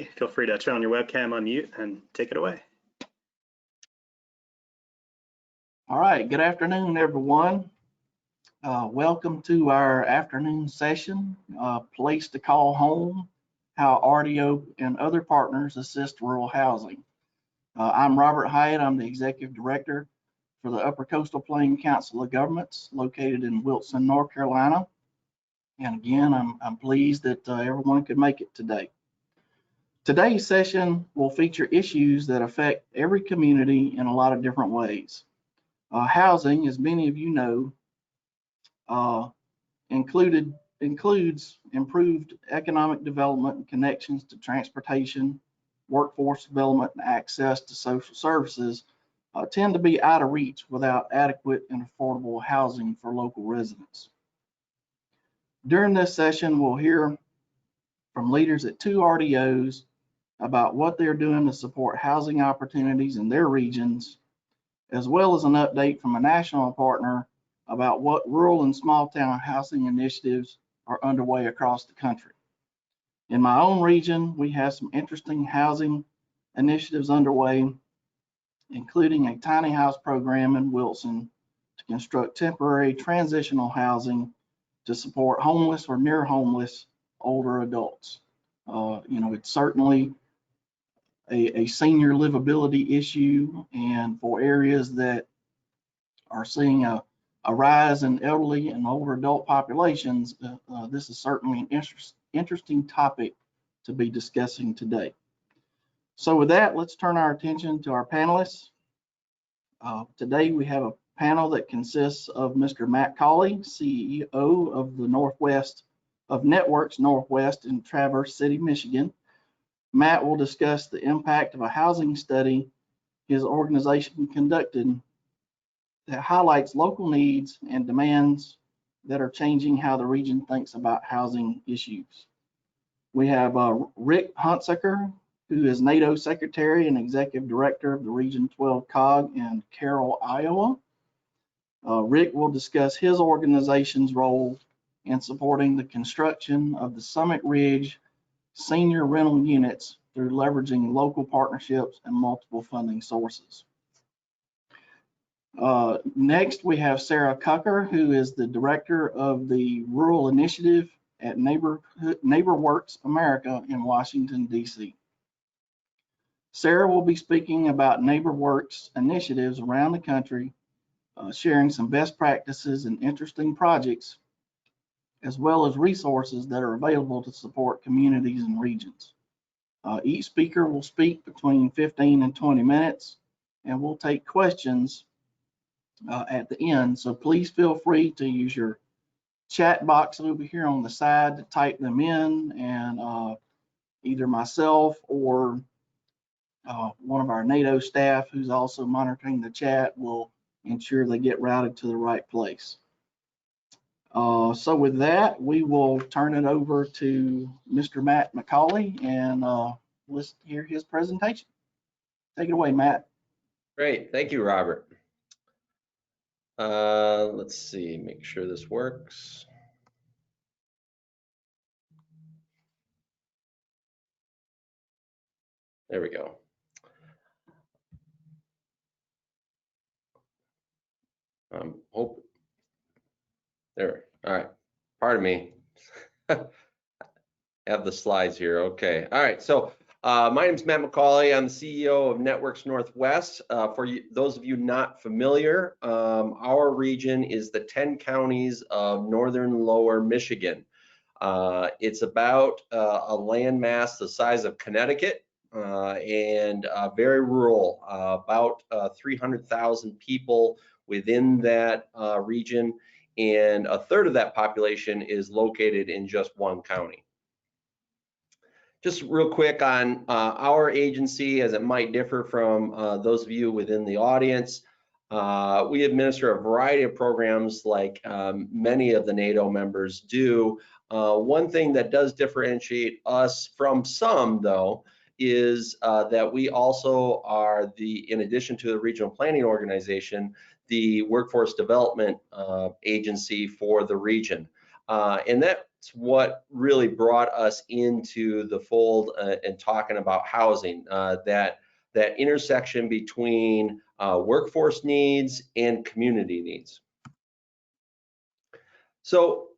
Feel free to turn on your webcam, unmute, and take it away. All right, good afternoon, everyone. Welcome to our afternoon session, Place to Call Home, How RDO and Other Partners Assist Rural Housing. I'm Robert Hyatt. I'm the Executive Director for the Upper Coastal Plain Council of Governments located in Wilson, North Carolina. And again, I'm pleased that everyone could make it today. Today's session will feature issues that affect every community in a lot of different ways. Housing, as many of you know, includes improved economic development and connections to transportation, workforce development, and access to social services tend to be out of reach without adequate and affordable housing for local residents. During this session, we'll hear from leaders at 2 RDOs about what they're doing to support housing opportunities in their regions, as well as an update from a national partner about what rural and small town housing initiatives are underway across the country. In my own region, we have some interesting housing initiatives underway, including a tiny house program in Wilson to construct temporary transitional housing to support homeless or near homeless older adults. It's certainly a senior livability issue, and for areas that are seeing a rise in elderly and older adult populations, this is certainly an interesting topic to be discussing today. So with that, let's turn our attention to our panelists. Today we have a panel that consists of Mr. Matt Cawley, CEO of Networks Northwest in Traverse City, Michigan. Matt will discuss the impact of a housing study his organization conducted that highlights local needs and demands that are changing how the region thinks about housing issues. We have Rick Hunsaker, who is NADO Secretary and Executive Director of the Region 12 COG in Carroll, Iowa. Rick will discuss his organization's role in supporting the construction of the Summit Ridge senior rental units through leveraging local partnerships and multiple funding sources. Next, we have Sarah Cucker, who is the Director of the Rural Initiative at NeighborWorks America in Washington, D.C. Sarah will be speaking about NeighborWorks initiatives around the country, sharing some best practices and interesting projects, as well as resources that are available to support communities and regions. Each speaker will speak between 15 and 20 minutes, and we'll take questions at the end. So please feel free to use your chat box over here on the side to type them in, and either myself or one of our NADO staff who's also monitoring the chat will ensure they get routed to the right place. So with that, we will turn it over to Mr. Matt McCauley, and let's hear his presentation. Take it away, Matt. Great, thank you, Robert. Let's see, make sure this works. There we go. Hope there. All right. Pardon me. Have the slides here. Okay. All right. So my name is Matt McCauley. I'm the CEO of Networks Northwest. For those of you not familiar, our region is the 10 counties of northern lower Michigan. It's about a landmass the size of Connecticut and very rural, about 300,000 people within that region, and a third of that population is located in just one county. Just real quick on our agency, as it might differ from those of you within the audience, we administer a variety of programs like many of the NADO members do. One thing that does differentiate us from some, though, is that we also are in addition to the regional planning organization, the workforce development agency for the region. And that what really brought us into the fold and talking about housing, that intersection between workforce needs and community needs. So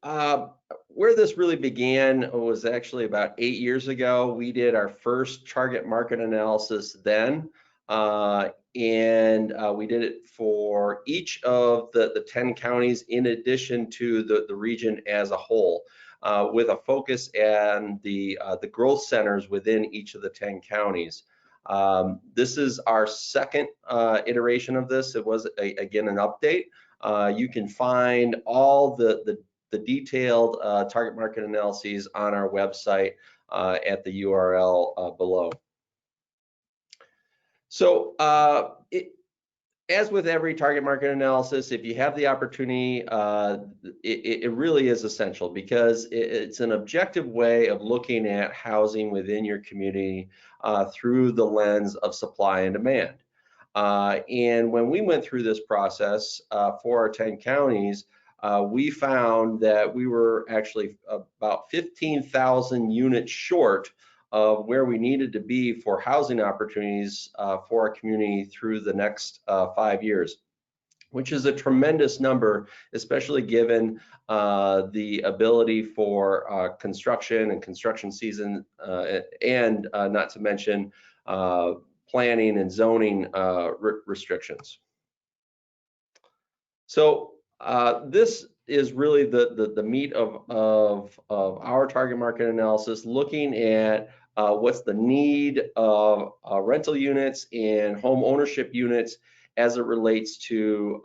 where this really began was actually about 8 years ago. We did our first target market analysis then, and we did it for each of the 10 counties in addition to the region as a whole, with a focus on the growth centers within each of the 10 counties. This is our second iteration of this. It was, again, an update. You can find all the detailed target market analyses on our website at the URL below. So as with every target market analysis, if you have the opportunity, it really is essential because it's an objective way of looking at housing within your community through the lens of supply and demand. And when we went through this process for our 10 counties, we found that we were actually about 15,000 units short of where we needed to be for housing opportunities for our community through the next 5 years, which is a tremendous number, especially given the ability for construction and construction season, and not to mention planning and zoning restrictions. So this is really the meat of our target market analysis, looking at what's the need of rental units and home ownership units as it relates to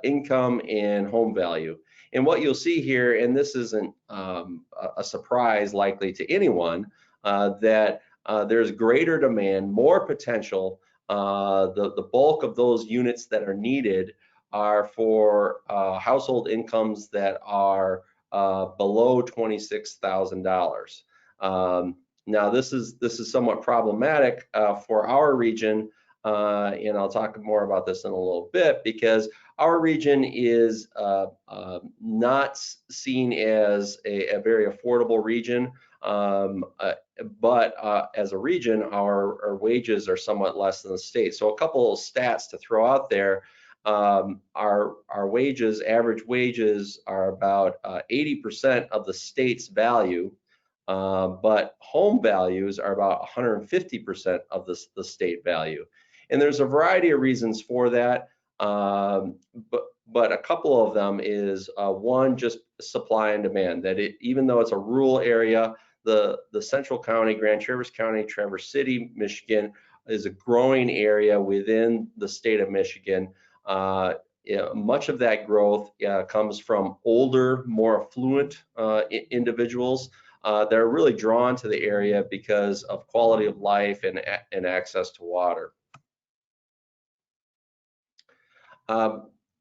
income and home value. And what you'll see here, and this isn't a surprise likely to anyone, that there's greater demand, more potential. The bulk of those units that are needed are for household incomes that are below $26,000. Now this is somewhat problematic for our region, and I'll talk more about this in a little bit, because our region is not seen as a very affordable region, but as a region, our wages are somewhat less than the state. So a couple of stats to throw out there. Our wages, average wages, are about 80% of the state's value, but home values are about 150% of the state value. And there's a variety of reasons for that, but a couple of them is one, just supply and demand. That even though it's a rural area, the Central County, Grand Traverse County, Traverse City, Michigan, is a growing area within the state of Michigan. Much of that growth comes from older, more affluent individuals that are really drawn to the area because of quality of life and access to water.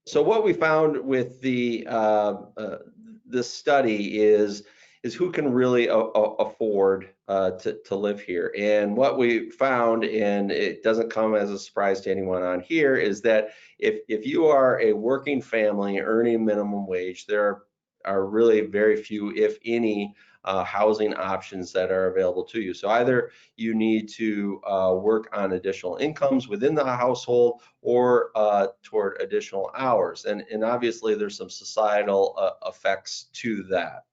So what we found with this study is who can really afford to live here. And what we found, and it doesn't come as a surprise to anyone on here, is that if you are a working family earning minimum wage, there are really very few, if any, housing options that are available to you. So either you need to work on additional incomes within the household or toward additional hours. And obviously there's some societal effects to that.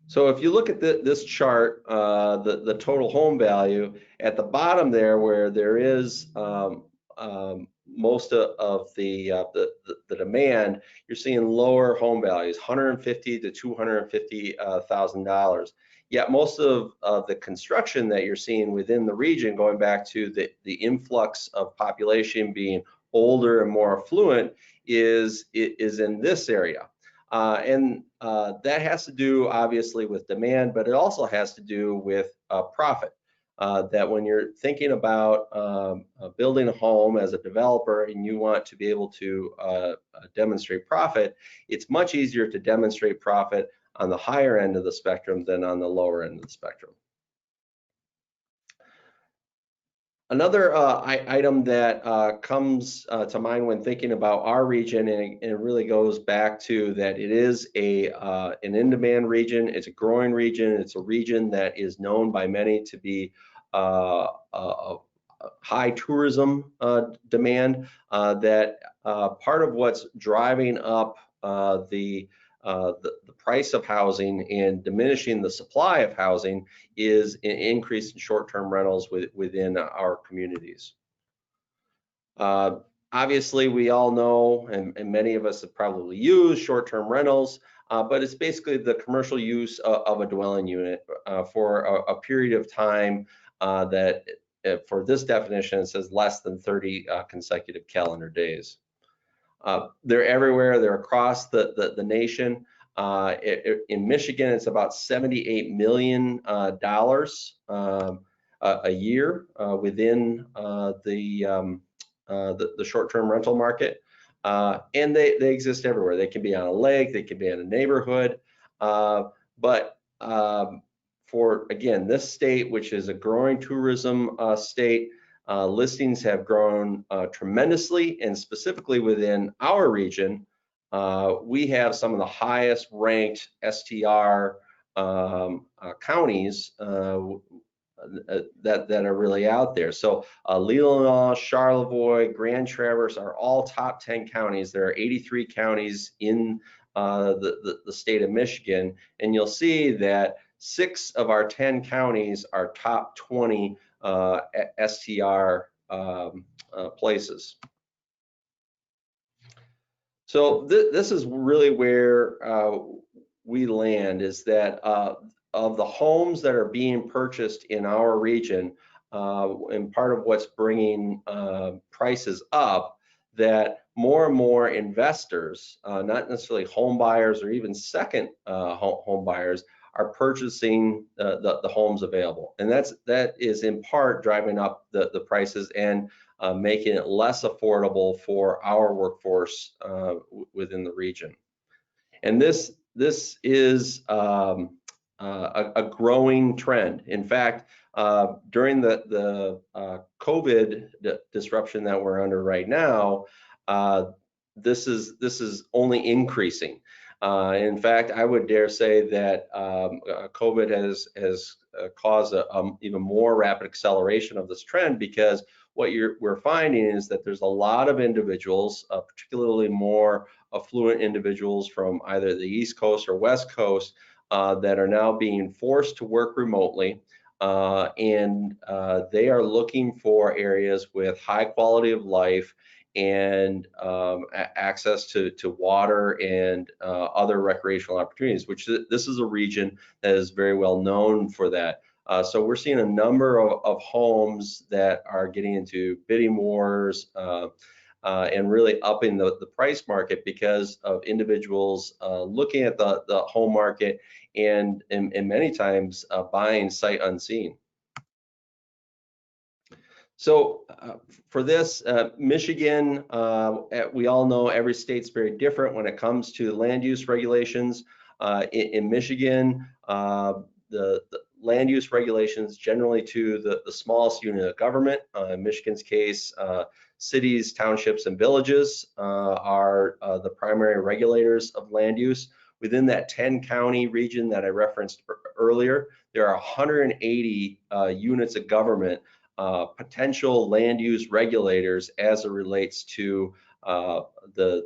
So if you look at this chart, the total home value, at the bottom there where there is most of the demand, you're seeing lower home values, $150,000 to $250,000. Yet most of the construction that you're seeing within the region, going back to the influx of population being older and more affluent, is in this area. And that has to do obviously with demand, but it also has to do with profit. That when you're thinking about building a home as a developer and you want to be able to demonstrate profit, it's much easier to demonstrate profit on the higher end of the spectrum than on the lower end of the spectrum. Another item that comes to mind when thinking about our region, and it really goes back to that it is an in-demand region, it's a growing region, it's a region that is known by many to be a high tourism demand, that part of what's driving up the price of housing and diminishing the supply of housing is an increase in short-term rentals within our communities. Obviously, we all know, and many of us have probably used short-term rentals, but it's basically the commercial use of a dwelling unit for a period of time that, for this definition, it says less than 30 consecutive calendar days. They're everywhere. They're across the nation. In Michigan, it's about $78 million a year within the short-term rental market, and they exist everywhere. They can be on a lake, they can be in a neighborhood, but for, again, this state, which is a growing tourism state, listings have grown tremendously, and specifically within our region, we have some of the highest ranked STR counties that are really out there. So Leelanau, Charlevoix, Grand Traverse are all top 10 counties. There are 83 counties in the state of Michigan, and you'll see that 6 of our 10 counties are top 20 STR places. So this is really where we land, is that of the homes that are being purchased in our region, and part of what's bringing prices up, that more and more investors, not necessarily home buyers or even second home buyers, are purchasing the homes available, and that is in part driving up the prices and making it less affordable for our workforce within the region. And this is a growing trend. In fact, during the COVID disruption that we're under right now, this is only increasing. In fact, I would dare say that COVID has caused an even more rapid acceleration of this trend, because what we're finding is that there's a lot of individuals, particularly more affluent individuals from either the East Coast or West Coast, that are now being forced to work remotely, and they are looking for areas with high quality of life and access to water and other recreational opportunities, which this is a region that is very well known for that. So we're seeing a number of homes that are getting into bidding wars and really upping the price market because of individuals looking at the home market and many times buying sight unseen. So for this, Michigan, we all know every state's very different when it comes to land use regulations. In Michigan, the land use regulations generally to the smallest unit of government. In Michigan's case, cities, townships, and villages are the primary regulators of land use. Within that 10-county region that I referenced earlier, there are 180 units of government, potential land use regulators as it relates to the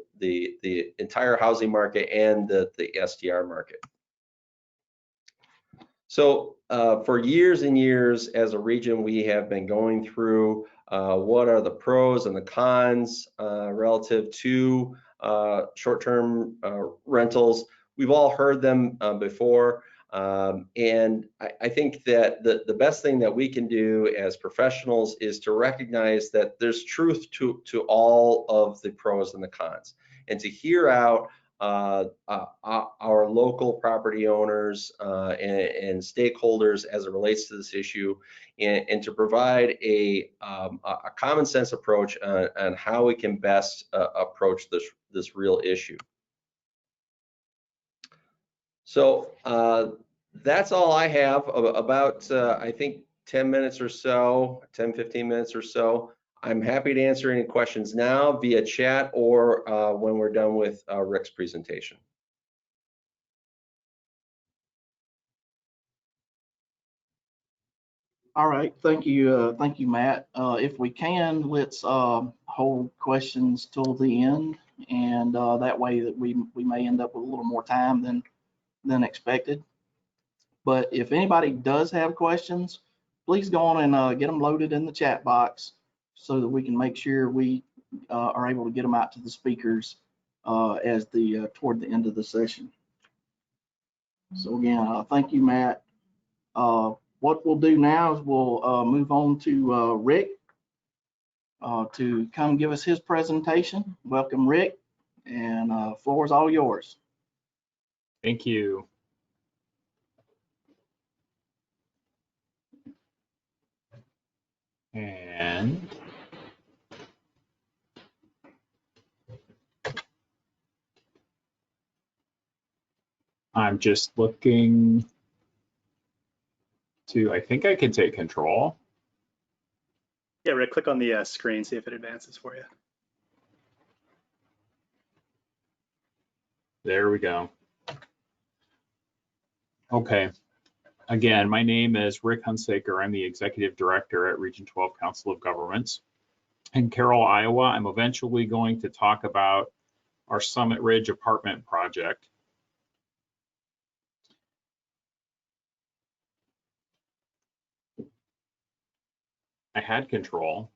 entire housing market and the STR market. So for years and years as a region, we have been going through what are the pros and the cons relative to short-term rentals. We've all heard them before. And I think that the best thing that we can do as professionals is to recognize that there's truth to all of the pros and the cons, and to hear out our local property owners and stakeholders as it relates to this issue, and to provide a common sense approach on how we can best approach this real issue. So that's all I have about, I think, 10 minutes or so, 10, 15 minutes or so. I'm happy to answer any questions now via chat or when we're done with Rick's presentation. All right, thank you, Matt. If we can, let's hold questions till the end, and that way that we may end up with a little more time than expected. But if anybody does have questions, please go on and get them loaded in the chat box so that we can make sure we are able to get them out to the speakers as toward the end of the session. So again, thank you, Matt. What we'll do now is we'll move on to Rick to come give us his presentation. Welcome, Rick, and floor is all yours. Thank you. And I'm just looking to, I think I can take control. Yeah, Rick, click on the screen, see if it advances for you. There we go. Okay. Again, my name is Rick Hunsaker. I'm the Executive Director at Region 12 Council of Governments in Carroll, Iowa. I'm eventually going to talk about our Summit Ridge apartment project. I had control.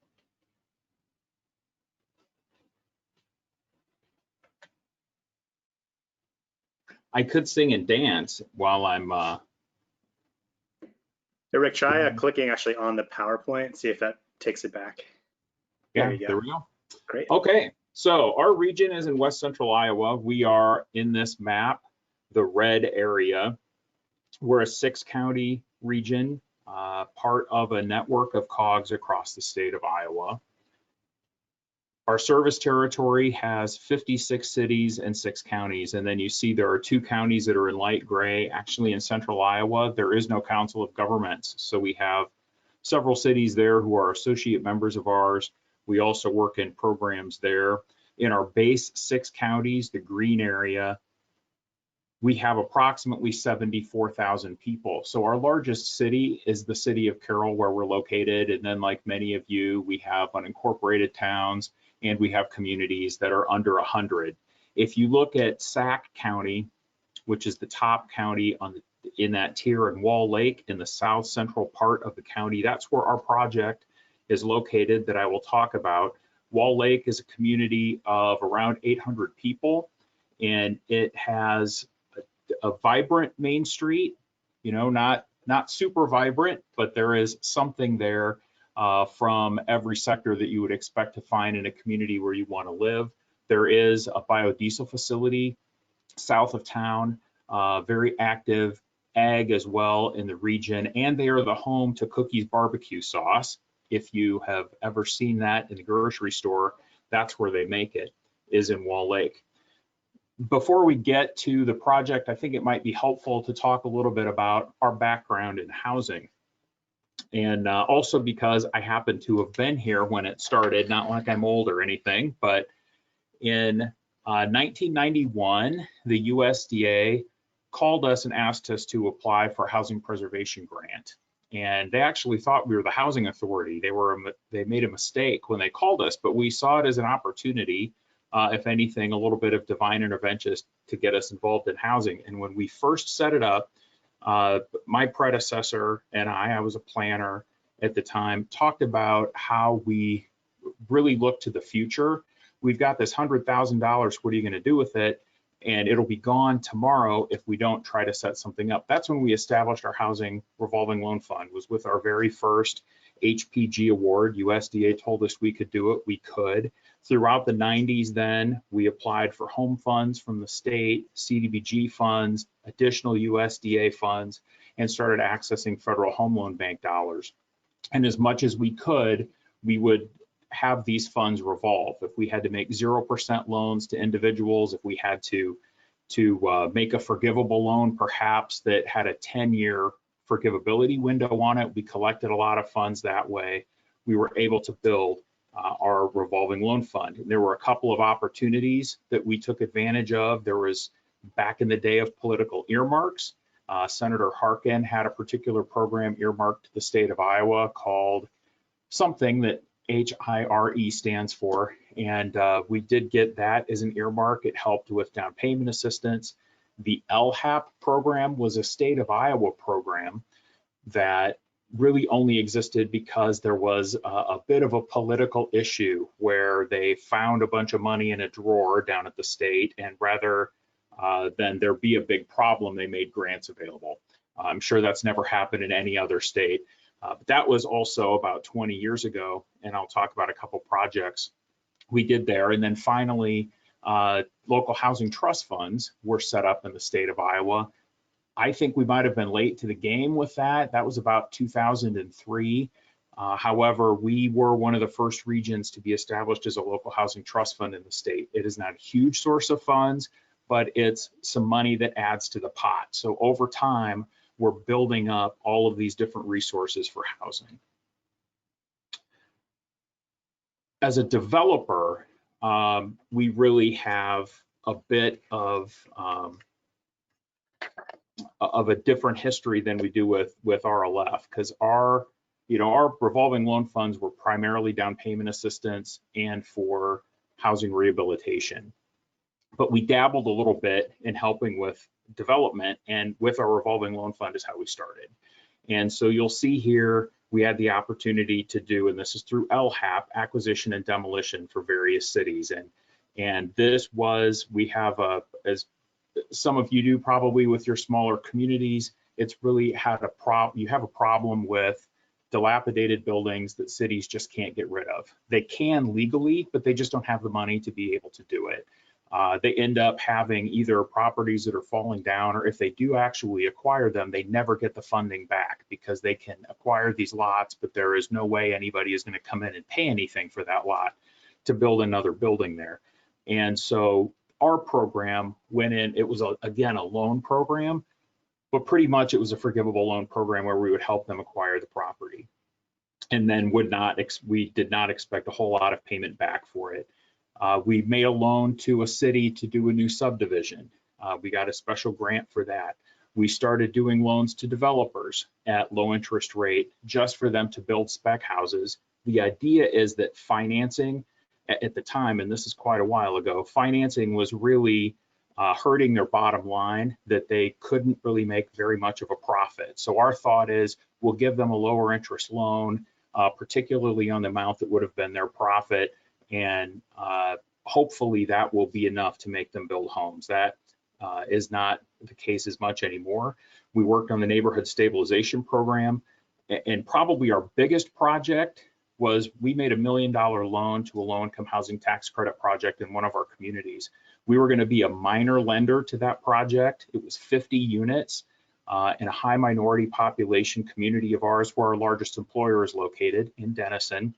I could sing and dance while I'm Hey, Rick, try clicking actually on the PowerPoint, see if that takes it back. yeah, There you go. there we go. Great. Okay, so our region is in West Central Iowa. We are in this map, the red area. We're a 6-county region, part of a network of COGs across the state of Iowa. Our service territory has 56 cities and 6 counties, and then you see there are 2 counties that are in light gray. Actually, in central Iowa, there is no council of governments, so we have several cities there who are associate members of ours. We also work in programs there. In our base 6 counties, the green area, we have approximately 74,000 people. So our largest city is the city of Carroll, where we're located. And then, like many of you, we have unincorporated towns, and we have communities that are under 100. If you look at Sac County, which is the top county in that tier, in Wall Lake, in the south central part of the county, that's where our project is located that I will talk about. Wall Lake is a community of around 800 people, and it has a vibrant Main Street, you know, not super vibrant, but there is something there from every sector that you would expect to find in a community where you want to live. There is a biodiesel facility south of town, very active ag as well in the region, and they are the home to Cookies barbecue sauce. If you have ever seen that in the grocery store, that's where they make it, is in Wall Lake. Before we get to the project, I think it might be helpful to talk a little bit about our background in housing. And also because I happen to have been here when it started, not like I'm old or anything, but in 1991, the USDA called us and asked us to apply for a housing preservation grant. And they actually thought we were the housing authority. They made a mistake when they called us, but we saw it as an opportunity, if anything, a little bit of divine intervention to get us involved in housing. And when we first set it up, my predecessor and I was a planner at the time, talked about how we really look to the future. We've got this $100,000, what are you going to do with it? And it'll be gone tomorrow if we don't try to set something up. That's when we established our housing revolving loan fund, was with our very first HPG award. USDA told us we could do it, we could. Throughout the 90s then, we applied for home funds from the state, CDBG funds, additional USDA funds, and started accessing federal home loan bank dollars. And as much as we could, we would have these funds revolve. If we had to make 0% loans to individuals, if we had to make a forgivable loan perhaps that had a 10-year forgivability window on it. We collected a lot of funds that way. We were able to build our revolving loan fund. There were a couple of opportunities that we took advantage of. There was, back in the day of political earmarks, Senator Harkin had a particular program earmarked to the state of Iowa called something that HIRE stands for. And we did get that as an earmark. It helped with down payment assistance. The LHAP program was a state of Iowa program that really only existed because there was a bit of a political issue where they found a bunch of money in a drawer down at the state, and rather than there be a big problem, they made grants available. I'm sure that's never happened in any other state, but that was also about 20 years ago, and I'll talk about a couple projects we did there. And then finally, local housing trust funds were set up in the state of Iowa. I think we might have been late to the game with that. That was about 2003. However, we were one of the first regions to be established as a local housing trust fund in the state. It is not a huge source of funds, but it's some money that adds to the pot. So over time, we're building up all of these different resources for housing. As a developer, we really have a bit of a different history than we do with RLF, because our revolving loan funds were primarily down payment assistance and for housing rehabilitation. But we dabbled a little bit in helping with development, and with our revolving loan fund is how we started. And so you'll see here, we had the opportunity to do, and this is through LHAP, acquisition and demolition for various cities. And this was, we have as some of you do probably with your smaller communities, it's really had a problem. You have a problem with dilapidated buildings that cities just can't get rid of. They can legally, but they just don't have the money to be able to do it. They end up having either properties that are falling down, or if they do actually acquire them, they never get the funding back because they can acquire these lots, but there is no way anybody is going to come in and pay anything for that lot to build another building there. And so our program went in, it was again a loan program, but pretty much it was a forgivable loan program where we would help them acquire the property. And then we did not expect a whole lot of payment back for it. We made a loan to a city to do a new subdivision. We got a special grant for that. We started doing loans to developers at low interest rate just for them to build spec houses. The idea is that financing at the time, and this is quite a while ago, financing was really hurting their bottom line, that they couldn't really make very much of a profit. So our thought is we'll give them a lower interest loan, particularly on the amount that would have been their profit. And hopefully that will be enough to make them build homes. That is not the case as much anymore. We worked on the neighborhood stabilization program, and probably our biggest project was we made $1 million loan to a low-income housing tax credit project in one of our communities. We were going to be a minor lender to that project. It was 50 units in a high minority population community of ours, where our largest employer is located in Denison,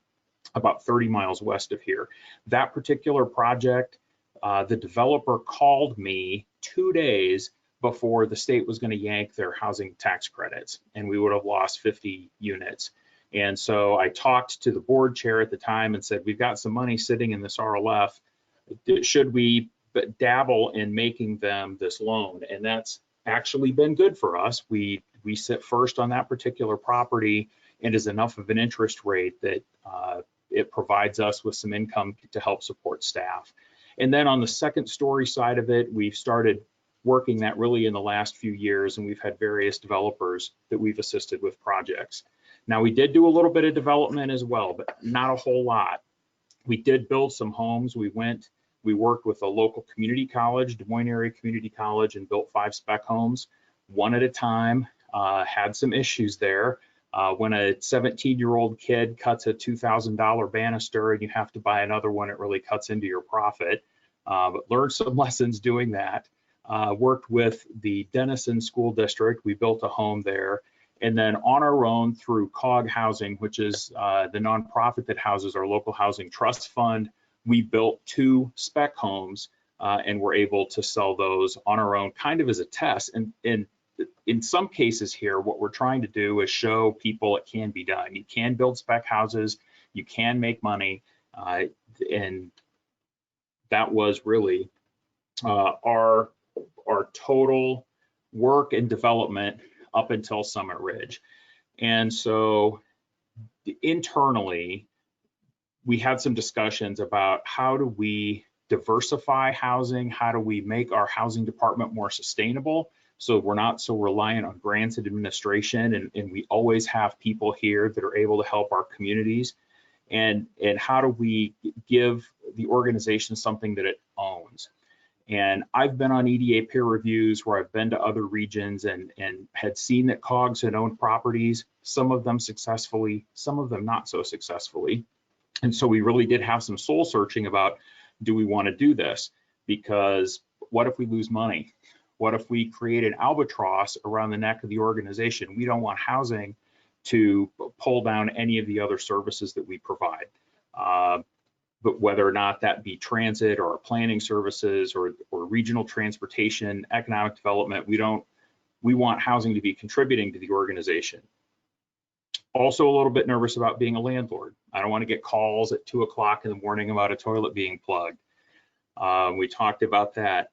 about 30 miles west of here. That particular project, the developer called me 2 days before the state was going to yank their housing tax credits, and we would have lost 50 units. And so I talked to the board chair at the time and said, we've got some money sitting in this RLF. Should we dabble in making them this loan? And that's actually been good for us. We sit first on that particular property, and is enough of an interest rate that it provides us with some income to help support staff. And then on the second story side of it, we've started working that really in the last few years, and we've had various developers that we've assisted with projects. Now, we did do a little bit of development as well, but not a whole lot. We did build some homes. We worked with a local community college, Des Moines Area Community College, and built 5 spec homes, one at a time. Had some issues there. When a 17-year-old kid cuts a $2,000 banister and you have to buy another one, it really cuts into your profit. But learned some lessons doing that. Worked with the Denison School District. We built a home there. And then on our own through COG Housing, which is the nonprofit that houses our local housing trust fund, we built 2 spec homes and were able to sell those on our own, kind of as a test. And in some cases here, what we're trying to do is show people it can be done. You can build spec houses, you can make money, and that was really our total work and development up until Summit Ridge. And so internally, we had some discussions about how do we diversify housing, how do we make our housing department more sustainable so we're not so reliant on grants and administration, and we always have people here that are able to help our communities, and how do we give the organization something that it owns. And I've been on EDA peer reviews where I've been to other regions and had seen that COGS had owned properties, some of them successfully, some of them not so successfully. And so we really did have some soul searching about, do we want to do this? Because what if we lose money? What if we create an albatross around the neck of the organization? We don't want housing to pull down any of the other services that we provide. But whether or not that be transit or planning services or regional transportation, economic development, we want housing to be contributing to the organization. Also a little bit nervous about being a landlord. I don't want to get calls at 2 o'clock in the morning about a toilet being plugged. We talked about that.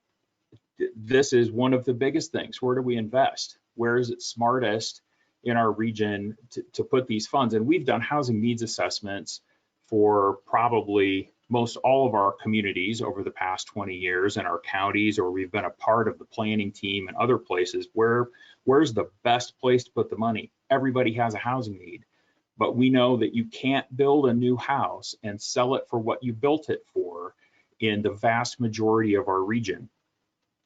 This is one of the biggest things. Where do we invest? Where is it smartest in our region to put these funds? And we've done housing needs assessments for probably most all of our communities over the past 20 years in our counties, or we've been a part of the planning team and other places. Where's the best place to put the money? Everybody has a housing need, but we know that you can't build a new house and sell it for what you built it for in the vast majority of our region.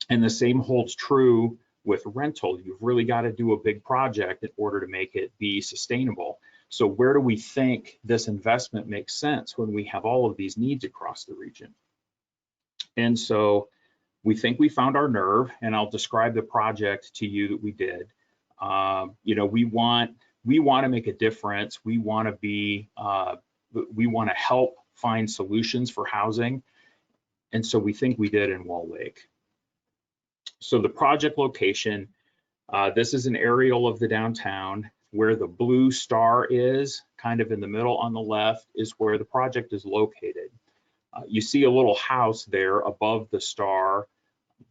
And the same holds true with rental. You've really got to do a big project in order to make it be sustainable. So where do we think this investment makes sense when we have all of these needs across the region? And so we think we found our nerve, and I'll describe the project to you that we did. We want to make a difference. We want to help find solutions for housing. And so we think we did in Wall Lake. So the project location, this is an aerial of the downtown. Where the blue star is, kind of in the middle on the left, is where the project is located. You see a little house there above the star.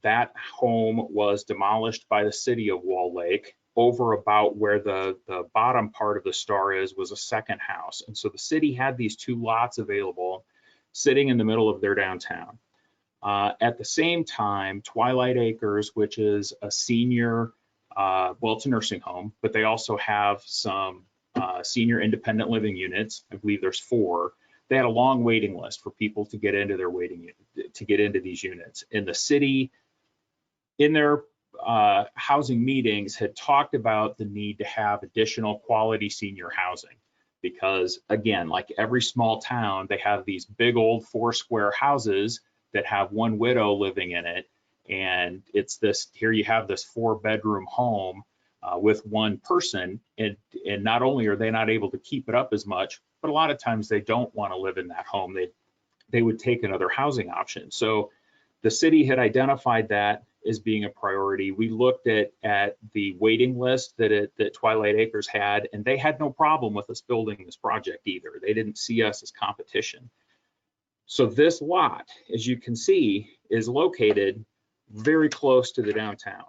That home was demolished by the city of Wall Lake. Over about where the bottom part of the star is was a second house. And so the city had these 2 lots available sitting in the middle of their downtown. At the same time, Twilight Acres, which is a senior, well, it's a nursing home, but they also have some senior independent living units. I believe there's 4. They had a long waiting list for people to get into their to get into these units. And the city, in their housing meetings, had talked about the need to have additional quality senior housing. Because again, like every small town, they have these big old 4-square houses that have one widow living in it. And it's this, here you have this 4-bedroom home with one person, and not only are they not able to keep it up as much, but a lot of times they don't want to live in that home. They would take another housing option. So the city had identified that as being a priority. We looked at the waiting list that Twilight Acres had, and they had no problem with us building this project either. They didn't see us as competition. So this lot, as you can see, is located very close to the downtown.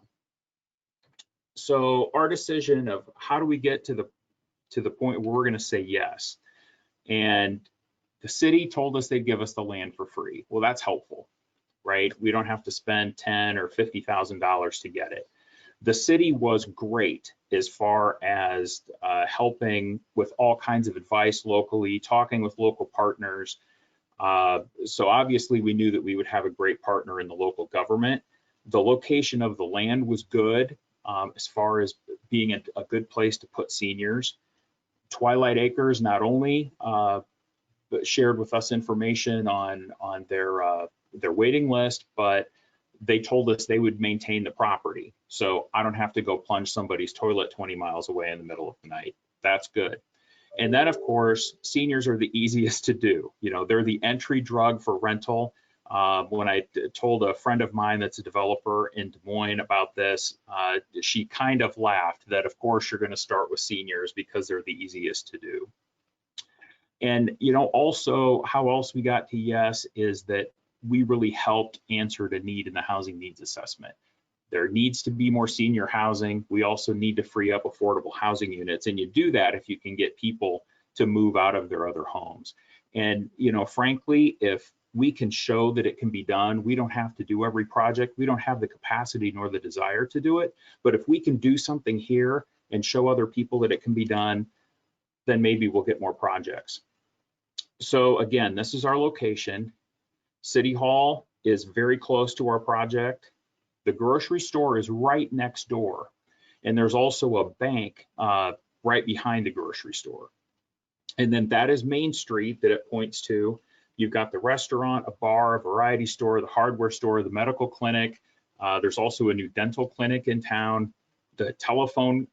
So our decision of how do we get to the point where we're going to say yes, and the city told us they'd give us the land for free. Well, that's helpful, right? We don't have to spend $10,000 or $50,000 to get it. The city was great as far as helping with all kinds of advice locally, talking with local partners. So obviously we knew that we would have a great partner in the local government. The location of the land was good as far as being a good place to put seniors. Twilight Acres not only shared with us information on their waiting list, but they told us they would maintain the property. So I don't have to go plunge somebody's toilet 20 miles away in the middle of the night. That's good. And then, of course, seniors are the easiest to do. You know, they're the entry drug for rental. When I told a friend of mine that's a developer in Des Moines about this, she kind of laughed that of course you're going to start with seniors because they're the easiest to do. And also how else we got to yes is that we really helped answer the need in the housing needs assessment. There needs to be more senior housing. We also need to free up affordable housing units, and you do that if you can get people to move out of their other homes. And frankly, if we can show that it can be done, we don't have to do every project. We don't have the capacity nor the desire to do it. But if we can do something here and show other people that it can be done, then maybe we'll get more projects. So again, this is our location. City Hall is very close to our project. The grocery store is right next door. And there's also a bank right behind the grocery store. And then that is Main Street that it points to. You've got the restaurant, a bar, a variety store, the hardware store, the medical clinic. There's also a new dental clinic in town. The telephone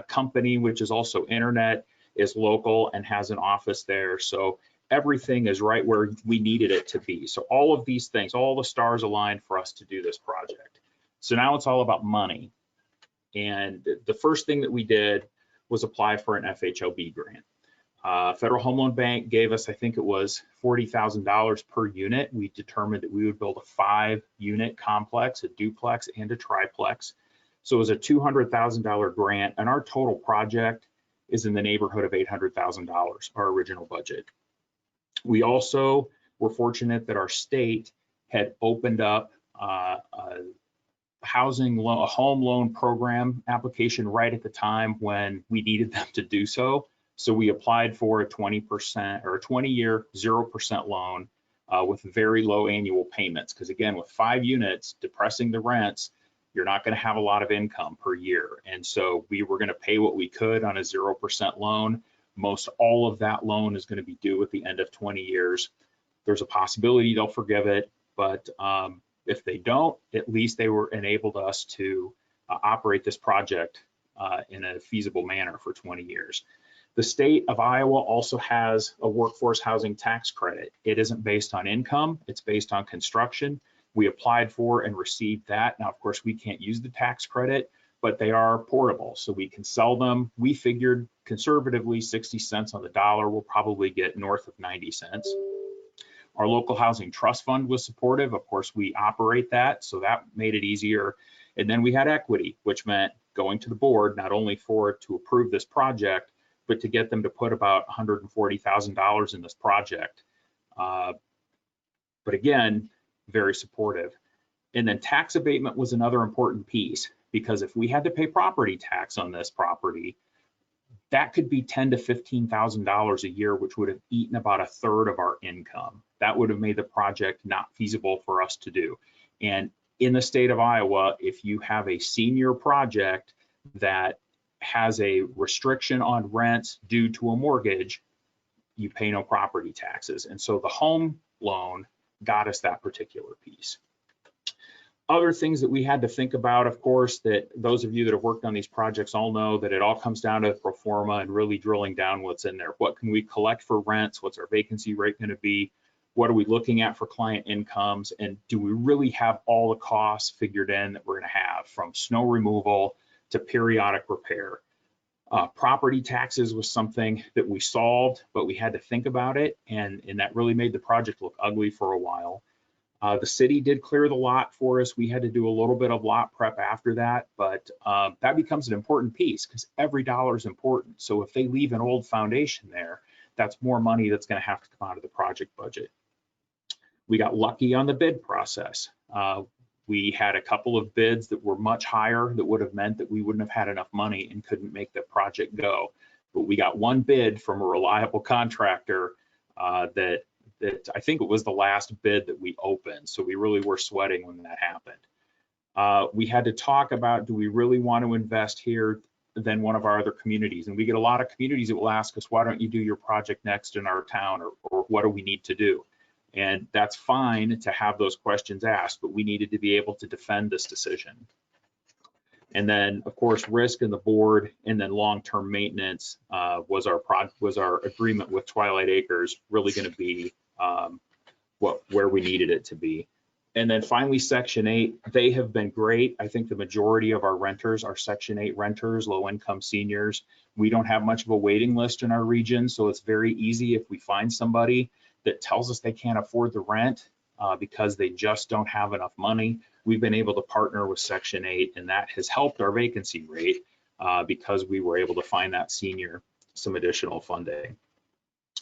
company, which is also internet, is local and has an office there. So everything is right where we needed it to be. So all of these things, all the stars aligned for us to do this project. So now it's all about money. And the first thing that we did was apply for an FHLB grant. Federal Home Loan Bank gave us, I think it was $40,000 per unit. We determined that we would build a 5-unit complex, a duplex and a triplex. So it was a $200,000 grant, and our total project is in the neighborhood of $800,000, our original budget. We also were fortunate that our state had opened up a home loan program application right at the time when we needed them to do so. So we applied for a 20% or a 20-year 0% loan with very low annual payments. Because again, with 5 units, depressing the rents, you're not going to have a lot of income per year. And so we were going to pay what we could on a 0% loan. Most all of that loan is going to be due at the end of 20 years. There's a possibility they'll forgive it, but if they don't, at least they were enabled us to operate this project in a feasible manner for 20 years. The state of Iowa also has a workforce housing tax credit. It isn't based on income, it's based on construction. We applied for and received that. Now, of course, we can't use the tax credit, but they are portable, so we can sell them. We figured conservatively 60 cents on the dollar. We'll probably get north of 90 cents. Our local housing trust fund was supportive. Of course, we operate that, so that made it easier. And then we had equity, which meant going to the board, not only to approve this project, but to get them to put about $140,000 in this project. But again, very supportive. And then tax abatement was another important piece, because if we had to pay property tax on this property, that could be $10,000 to $15,000 a year, which would have eaten about a third of our income. That would have made the project not feasible for us to do. And in the state of Iowa, if you have a senior project that has a restriction on rents due to a mortgage, you pay no property taxes. And so the home loan got us that particular piece. Other things that we had to think about, of course, that those of you that have worked on these projects all know that it all comes down to pro forma and really drilling down what's in there. What can we collect for rents? What's our vacancy rate going to be? What are we looking at for client incomes? And do we really have all the costs figured in that we're going to have, from snow removal to periodic repair? Property taxes was something that we solved, but we had to think about it, and that really made the project look ugly for a while. The city did clear the lot for us. We had to do a little bit of lot prep after that, but that becomes an important piece because every dollar is important. So if they leave an old foundation there, that's more money that's going to have to come out of the project budget. We got lucky on the bid process. We had a couple of bids that were much higher that would have meant that we wouldn't have had enough money and couldn't make the project go. But we got one bid from a reliable contractor that I think it was the last bid that we opened. So we really were sweating when that happened. We had to talk about, do we really want to invest here than one of our other communities? And we get a lot of communities that will ask us, why don't you do your project next in our town, or what do we need to do? And that's fine to have those questions asked, but we needed to be able to defend this decision. And then, of course, risk and the board, and then long-term maintenance was our agreement with Twilight Acres really going to be where we needed it to be. And then finally, Section 8, they have been great. I think the majority of our renters are Section 8 renters, low-income seniors. We don't have much of a waiting list in our region, so it's very easy if we find somebody that tells us they can't afford the rent because they just don't have enough money. We've been able to partner with Section 8, and that has helped our vacancy rate because we were able to find that senior some additional funding.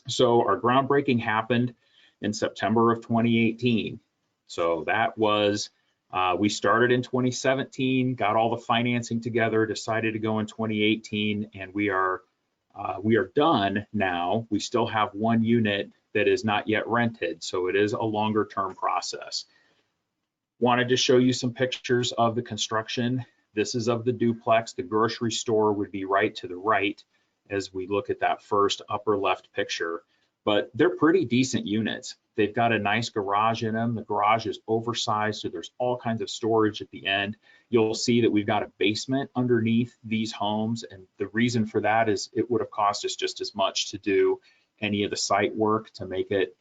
So our groundbreaking happened in September of 2018. So that was, we started in 2017, got all the financing together, decided to go in 2018, and we are done now. We still have one unit that is not yet rented, so it is a longer term process. Wanted to show you some pictures of the construction. This is of the duplex. The grocery store would be right to the right as we look at that first upper left picture, but they're pretty decent units. They've got a nice garage in them. The garage is oversized, so there's all kinds of storage at the end. You'll see that we've got a basement underneath these homes, and the reason for that is it would have cost us just as much to do any of the site work to make it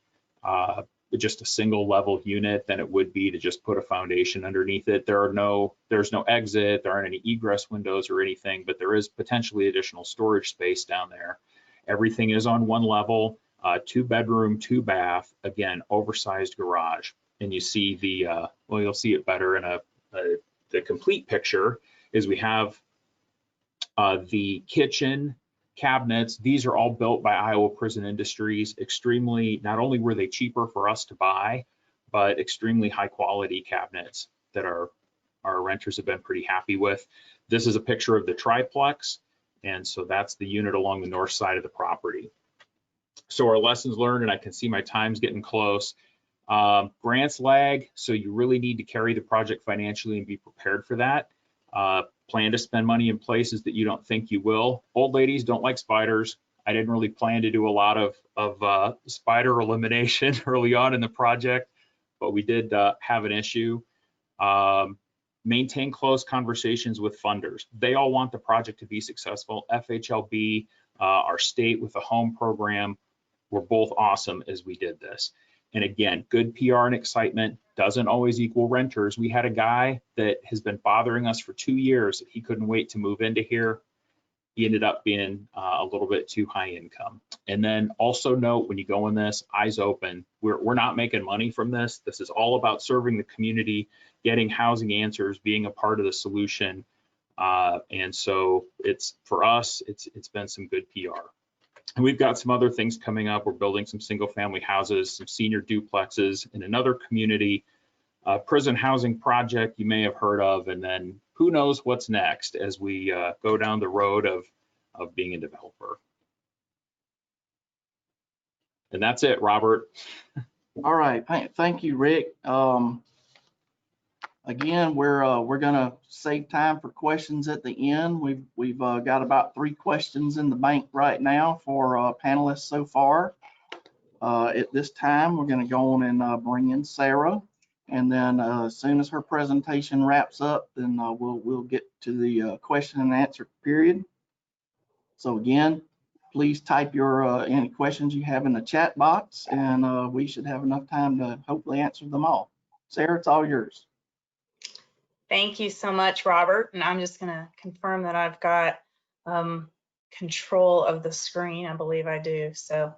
just a single level unit than it would be to just put a foundation underneath it. There's no exit, there aren't any egress windows or anything, but there is potentially additional storage space down there. Everything is on one level. 2 bedroom, 2 bath, again, oversized garage. And you see well, you'll see it better in the complete picture is we have the kitchen cabinets. These are all built by Iowa Prison Industries. Extremely, not only were they cheaper for us to buy, but extremely high quality cabinets that our renters have been pretty happy with. This is a picture of the triplex. And so that's the unit along the north side of the property. So our lessons learned, and I can see my time's getting close. Grants lag, so you really need to carry the project financially and be prepared for that. Plan to spend money in places that you don't think you will. Old ladies don't like spiders. I didn't really plan to do a lot of spider elimination early on in the project, but we did have an issue. Maintain close conversations with funders. They all want the project to be successful. FHLB, our state with the home program, were both awesome as we did this. And again, good PR and excitement doesn't always equal renters. We had a guy that has been bothering us for 2 years. He couldn't wait to move into here. He ended up being a little bit too high income. And then also note when you go in this, eyes open, we're not making money from this. This is all about serving the community, getting housing answers, being a part of the solution. And so it's, for us, it's been some good PR. And we've got some other things coming up. We're building some single family houses, some senior duplexes in another community, prison housing project you may have heard of, and then who knows what's next as we go down the road of being a developer. And that's it, Robert. All right, thank you, Rick. Again, we're gonna save time for questions at the end. We've got about 3 questions in the bank right now for panelists so far. At this time, we're gonna go on and bring in Sarah, and then as soon as her presentation wraps up, then we'll get to the question and answer period. So again, please type your any questions you have in the chat box, and we should have enough time to hopefully answer them all. Sarah, it's all yours. Thank you so much, Robert. And I'm just going to confirm that I've got control of the screen. I believe I do. So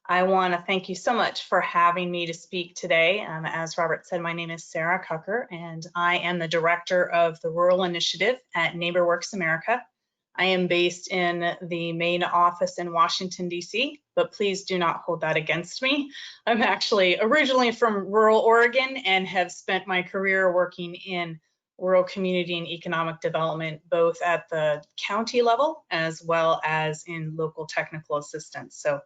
I want to thank you so much for having me to speak today. As Robert said, my name is Sarah Cucker, and I am the director of the Rural Initiative at NeighborWorks America. I am based in the main office in Washington, D.C., but please do not hold that against me. I'm actually originally from rural Oregon and have spent my career working in rural community and economic development, both at the county level as well as in local technical assistance. So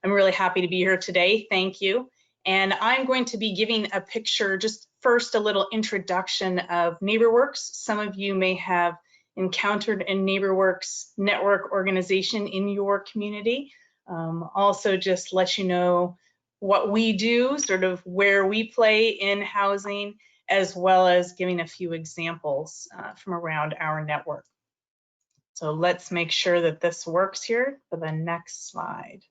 I'm really happy to be here today. Thank you. And I'm going to be giving a picture, just first a little introduction of NeighborWorks. Some of you may have encountered a NeighborWorks network organization in your community. Also just let you know what we do, sort of where we play in housing, as well as giving a few examples from around our network. So let's make sure that this works here for the next slide.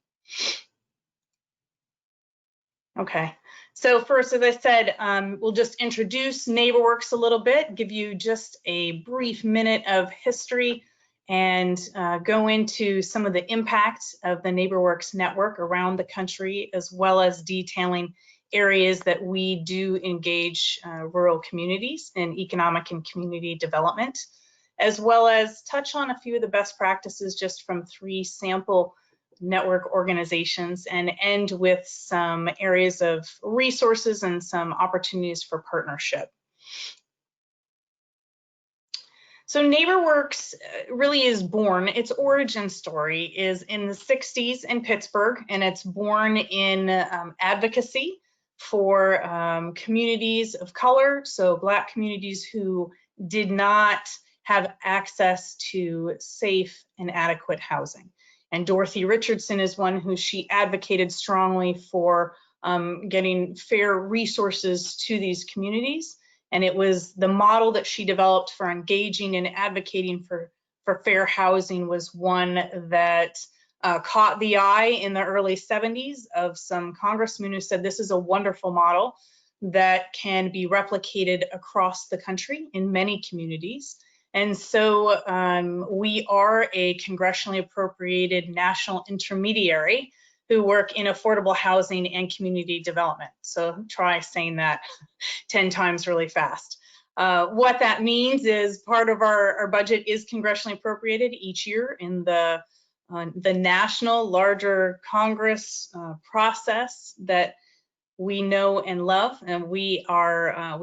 Okay, So first, as I said, we'll just introduce NeighborWorks a little bit, give you just a brief minute of history, and go into some of the impacts of the NeighborWorks network around the country, as well as detailing areas that we do engage rural communities in economic and community development, as well as touch on a few of the best practices just from 3 sample network organizations, and end with some areas of resources and some opportunities for partnership. So NeighborWorks really is born, its origin story is in the 60s in Pittsburgh, and it's born in advocacy for communities of color, so Black communities who did not have access to safe and adequate housing. And Dorothy Richardson is one who she advocated strongly for getting fair resources to these communities. And it was the model that she developed for engaging and advocating for fair housing was one that caught the eye in the early 70s of some congressmen who said this is a wonderful model that can be replicated across the country in many communities. And so we are a congressionally appropriated national intermediary who work in affordable housing and community development. So try saying that 10 times really fast. What that means is part of our budget is congressionally appropriated each year in the national larger Congress process that we know and love, and we've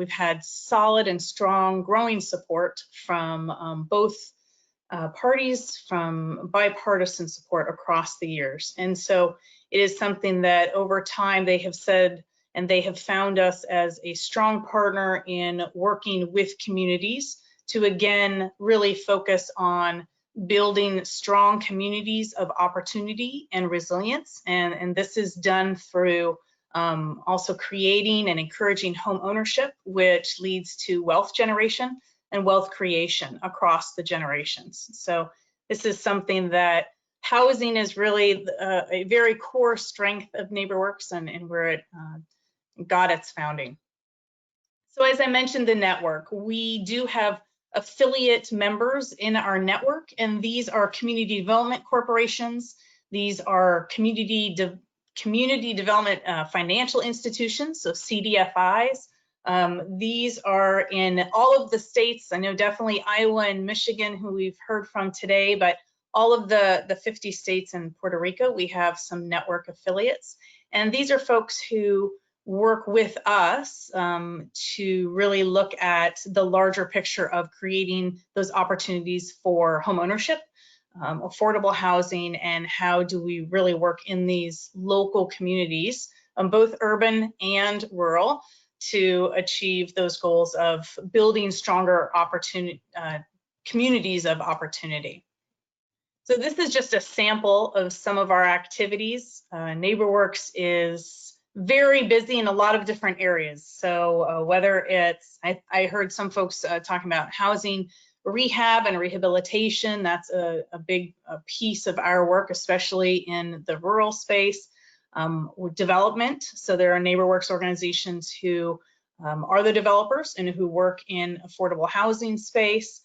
had solid and strong growing support from both parties, from bipartisan support across the years. And so it is something that over time they have said, and they have found us as a strong partner in working with communities to again really focus on building strong communities of opportunity and resilience. And this is done through also creating and encouraging home ownership, which leads to wealth generation and wealth creation across the generations. So this is something that housing is really a very core strength of NeighborWorks and where it got its founding. So as I mentioned, the network, we do have affiliate members in our network, and these are community development corporations. These are community development financial institutions, so CDFIs. These are in all of the states. I know definitely Iowa and Michigan, who we've heard from today, but all of the 50 states and Puerto Rico, we have some network affiliates. And these are folks who work with us to really look at the larger picture of creating those opportunities for home ownership, affordable housing, and how do we really work in these local communities, both urban and rural, to achieve those goals of building stronger communities of opportunity. So this is just a sample of some of our activities. NeighborWorks is very busy in a lot of different areas. So whether it's, I heard some folks talking about housing rehab and rehabilitation. That's a big piece of our work, especially in the rural space. Development, so there are NeighborWorks organizations who are the developers and who work in affordable housing space.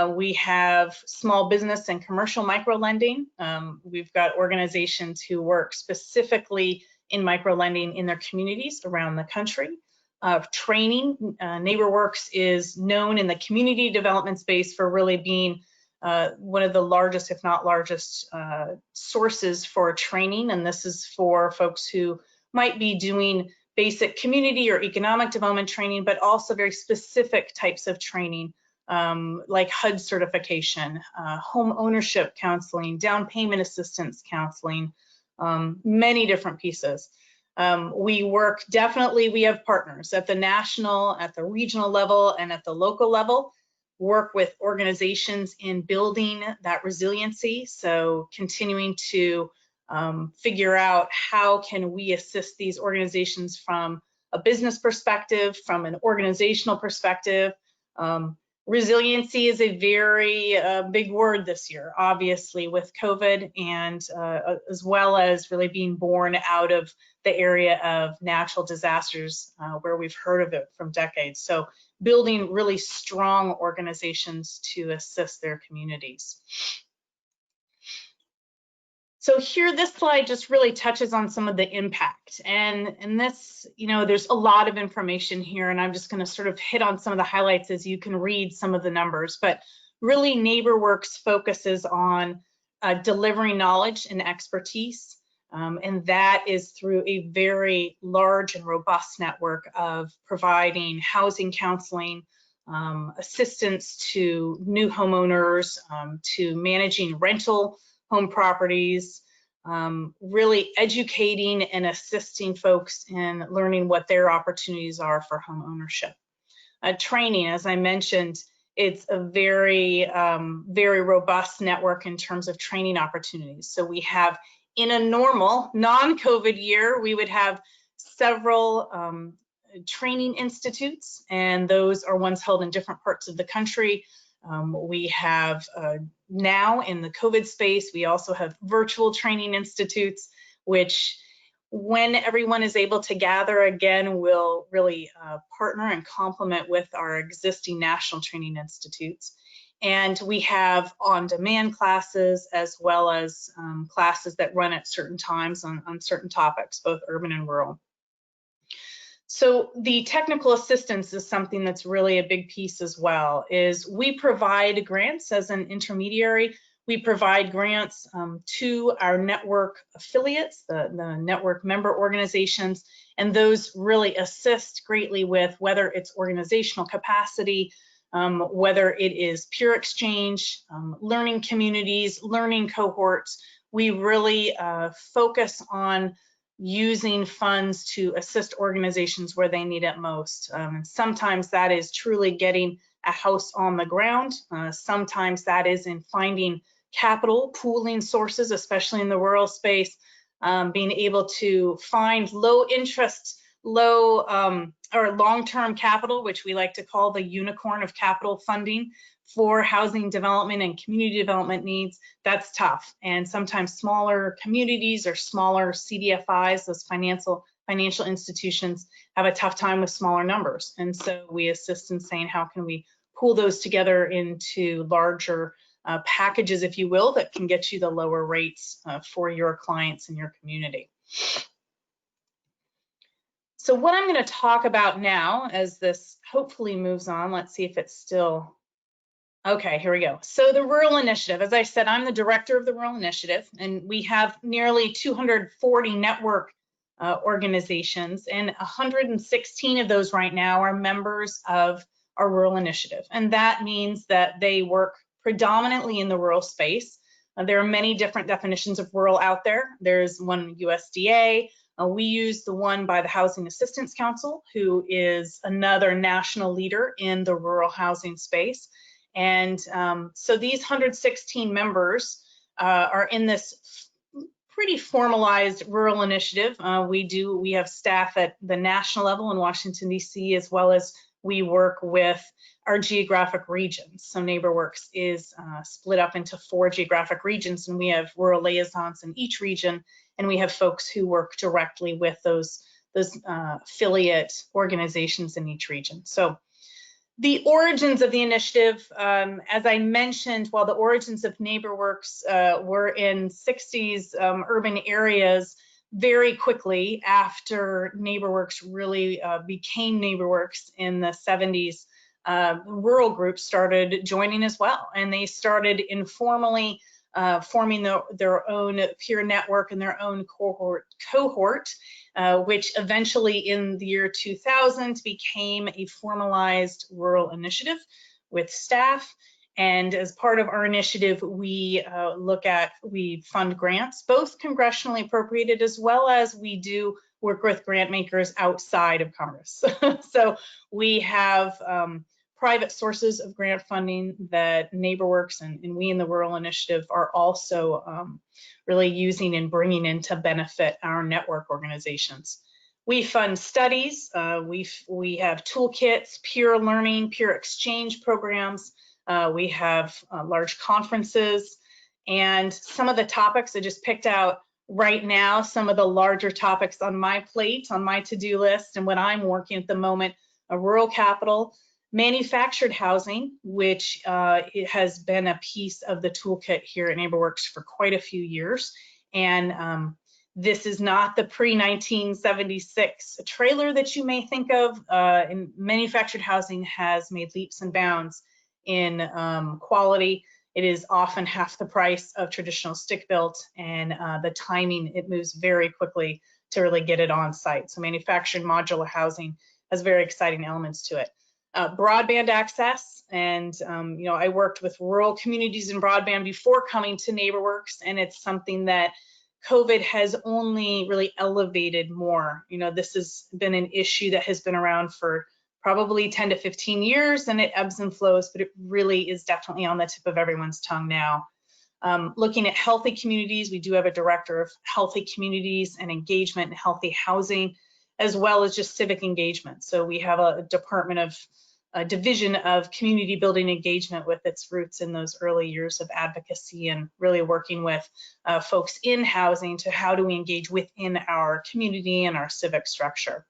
We have small business and commercial micro lending. We've got organizations who work specifically in micro lending in their communities around the country. Training, NeighborWorks is known in the community development space for really being one of the largest, if not largest, sources for training. And this is for folks who might be doing basic community or economic development training, but also very specific types of training, like HUD certification, home ownership counseling, down payment assistance counseling, many different pieces. We work, definitely, we have partners at the national, at the regional level, and at the local level, work with organizations in building that resiliency. So continuing to figure out how can we assist these organizations from a business perspective, from an organizational perspective, Resiliency is a very big word this year, obviously, with COVID, and as well as really being born out of the area of natural disasters where we've heard of it from decades. So building really strong organizations to assist their communities. So here, this slide just really touches on some of the impact. And this, you know, there's a lot of information here, and I'm just going to sort of hit on some of the highlights as you can read some of the numbers. But really, NeighborWorks focuses on delivering knowledge and expertise. And that is through a very large and robust network of providing housing counseling, assistance to new homeowners, to managing rental home properties, really educating and assisting folks in learning what their opportunities are for home ownership. Training, as I mentioned, it's a very, very robust network in terms of training opportunities. So we have, in a normal non-COVID year, we would have several training institutes, and those are ones held in different parts of the country. We have now in the COVID space, we also have virtual training institutes, which when everyone is able to gather again, will really partner and complement with our existing national training institutes. And we have on-demand classes as well as classes that run at certain times on certain topics, both urban and rural. So the technical assistance is something that's really a big piece as well, is we provide grants as an intermediary. We provide grants to our network affiliates, the network member organizations, and those really assist greatly with whether it's organizational capacity, whether it is peer exchange, learning communities, learning cohorts. We really focus on using funds to assist organizations where they need it most. Sometimes that is truly getting a house on the ground. Sometimes that is in finding capital, pooling sources, especially in the rural space, being able to find low interest, low or long-term capital, which we like to call the unicorn of capital funding for housing development and community development needs. That's tough. And sometimes smaller communities or smaller CDFIs, those financial institutions, have a tough time with smaller numbers. And so we assist in saying, how can we pool those together into larger packages, if you will, that can get you the lower rates for your clients in your community. So what I'm going to talk about now, as this hopefully moves on, let's see if it's still, okay, here we go. So the Rural Initiative, as I said, I'm the director of the Rural Initiative, and we have nearly 240 network organizations, and 116 of those right now are members of our Rural Initiative. And that means that they work predominantly in the rural space. There are many different definitions of rural out there. There's one USDA. We use the one by the Housing Assistance Council, who is another national leader in the rural housing space. And so these 116 members are in this pretty formalized rural initiative. We have staff at the national level in Washington, D.C., as well as we work with our geographic regions. So NeighborWorks is split up into 4 geographic regions, and we have rural liaisons in each region, and we have folks who work directly with those affiliate organizations in each region. So the origins of the initiative, as I mentioned, while the origins of NeighborWorks were in 60s urban areas, very quickly after NeighborWorks really became NeighborWorks in the 70s, rural groups started joining as well, and they started informally forming their own peer network and their own cohort, which eventually in the year 2000 became a formalized rural initiative with staff. And as part of our initiative, we fund grants, both congressionally appropriated, as well as we do work with grant makers outside of Congress. So we have private sources of grant funding that NeighborWorks and we in the Rural Initiative are also really using and bringing in to benefit our network organizations. We fund studies. We have toolkits, peer learning, peer exchange programs. We have large conferences, and some of the topics I just picked out right now, some of the larger topics on my plate, on my to-do list, and what I'm working at the moment: a rural capital, manufactured housing, which it has been a piece of the toolkit here at NeighborWorks for quite a few years. And this is not the pre-1976 trailer that you may think of. And manufactured housing has made leaps and bounds in quality. It is often half the price of traditional stick-built, and the timing, it moves very quickly to really get it on site. So manufactured modular housing has very exciting elements to it. Broadband access, and you know, I worked with rural communities in broadband before coming to NeighborWorks, and it's something that COVID has only really elevated more. You know, this has been an issue that has been around for probably 10 to 15 years, and it ebbs and flows, but it really is definitely on the tip of everyone's tongue now. Looking at healthy communities, we do have a director of healthy communities and engagement and healthy housing, as well as just civic engagement. So we have a division of community building engagement with its roots in those early years of advocacy and really working with folks in housing to how do we engage within our community and our civic structure.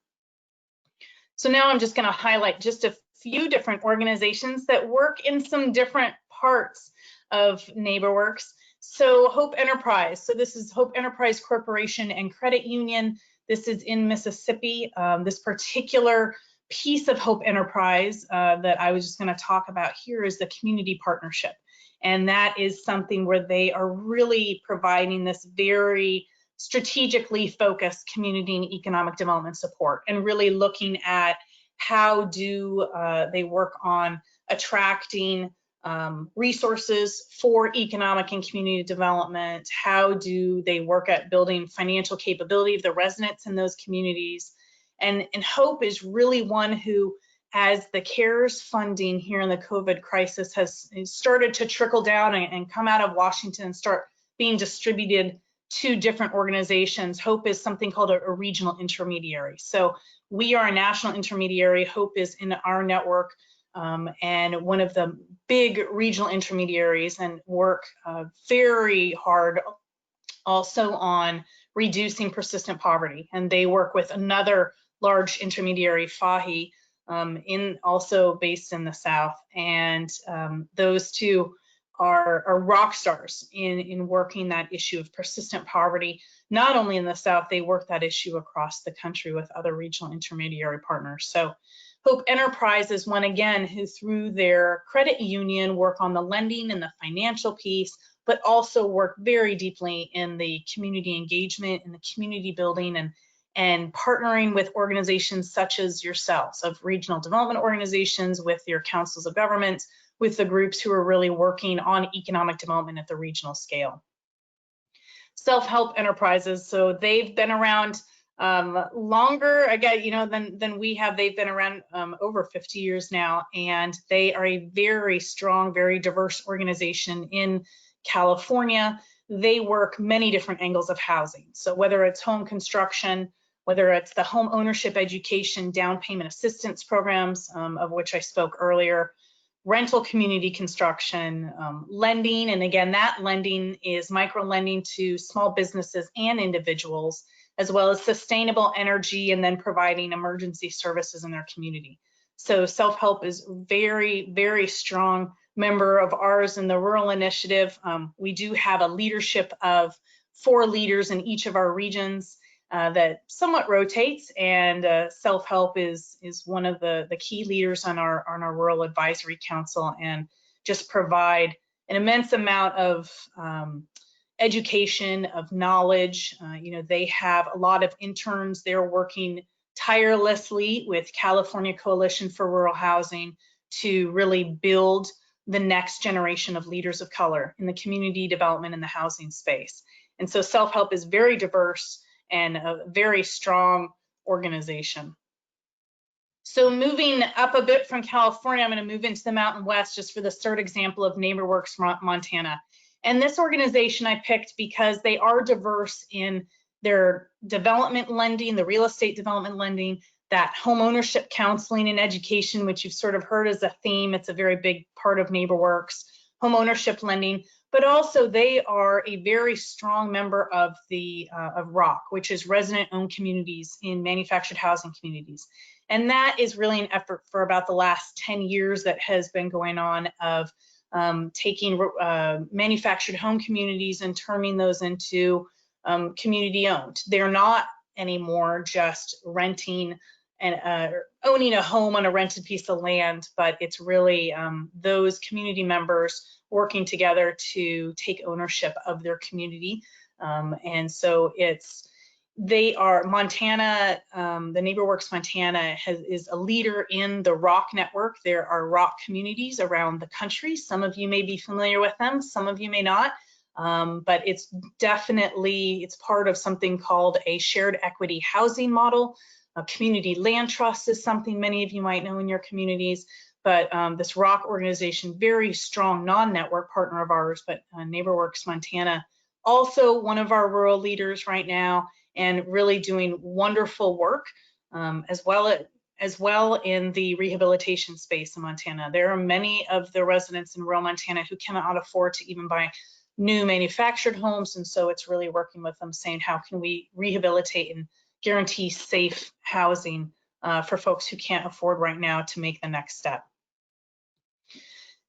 So now I'm just going to highlight just a few different organizations that work in some different parts of NeighborWorks. So Hope Enterprise. So this is Hope Enterprise Corporation and Credit Union. This is in Mississippi. This particular piece of Hope Enterprise that I was just going to talk about here is the community partnership. And that is something where they are really providing this very strategically focused community and economic development support, and really looking at how do they work on attracting resources for economic and community development. How do they work at building financial capability of the residents in those communities? And Hope is really one who, as the CARES funding here in the COVID crisis has started to trickle down and come out of Washington and start being distributed to different organizations, Hope is something called a regional intermediary. So we are a national intermediary. Hope is in our network and one of the big regional intermediaries, and work very hard also on reducing persistent poverty. And they work with another large intermediary, FAHI, also based in the South. And those two are rock stars in working that issue of persistent poverty. Not only in the South, they work that issue across the country with other regional intermediary partners. So Hope Enterprise is one, again, who through their credit union work on the lending and the financial piece, but also work very deeply in the community engagement and the community building, and partnering with organizations such as yourselves, of regional development organizations, with your councils of government, with the groups who are really working on economic development at the regional scale. Self-help enterprises, so they've been around longer, again, you know, than we have. They've been around over 50 years now, and they are a very strong, very diverse organization in California. They work many different angles of housing. So whether it's home construction, whether it's the home ownership education, down payment assistance programs, of which I spoke earlier, rental community construction, lending, and again, that lending is micro lending to small businesses and individuals, as well as sustainable energy, and then providing emergency services in their community. So self-help is very, very strong member of ours in the rural initiative. We do have a leadership of 4 leaders in each of our regions that somewhat rotates, and self-help is one of the key leaders on our Rural Advisory Council, and just provide an immense amount of education, of knowledge. You know, they have a lot of interns. They're working tirelessly with California Coalition for Rural Housing to really build the next generation of leaders of color in the community development in the housing space. And so self-help is very diverse and a very strong organization. So moving up a bit from California, I'm going to move into the Mountain West just for the third example of NeighborWorks Montana. And this organization I picked because they are diverse in their development lending, the real estate development lending, that home ownership counseling and education, which you've sort of heard as a theme. It's a very big part of NeighborWorks, home ownership lending, but also they are a very strong member of the of ROC, which is resident-owned communities in manufactured housing communities. And that is really an effort for about the last 10 years that has been going on of taking manufactured home communities and turning those into community-owned. They're not anymore just renting and owning a home on a rented piece of land, but it's really those community members working together to take ownership of their community. And so they are Montana, the NeighborWorks Montana is a leader in the ROC network. There are ROC communities around the country. Some of you may be familiar with them, some of you may not. But it's part of something called a shared equity housing model. A community land trust is something many of you might know in your communities, but this ROC organization, very strong non-network partner of ours, but NeighborWorks Montana, also one of our rural leaders right now, and really doing wonderful work as well in the rehabilitation space in Montana. There are many of the residents in rural Montana who cannot afford to even buy new manufactured homes, and so it's really working with them, saying how can we rehabilitate and guarantee safe housing for folks who can't afford right now to make the next step.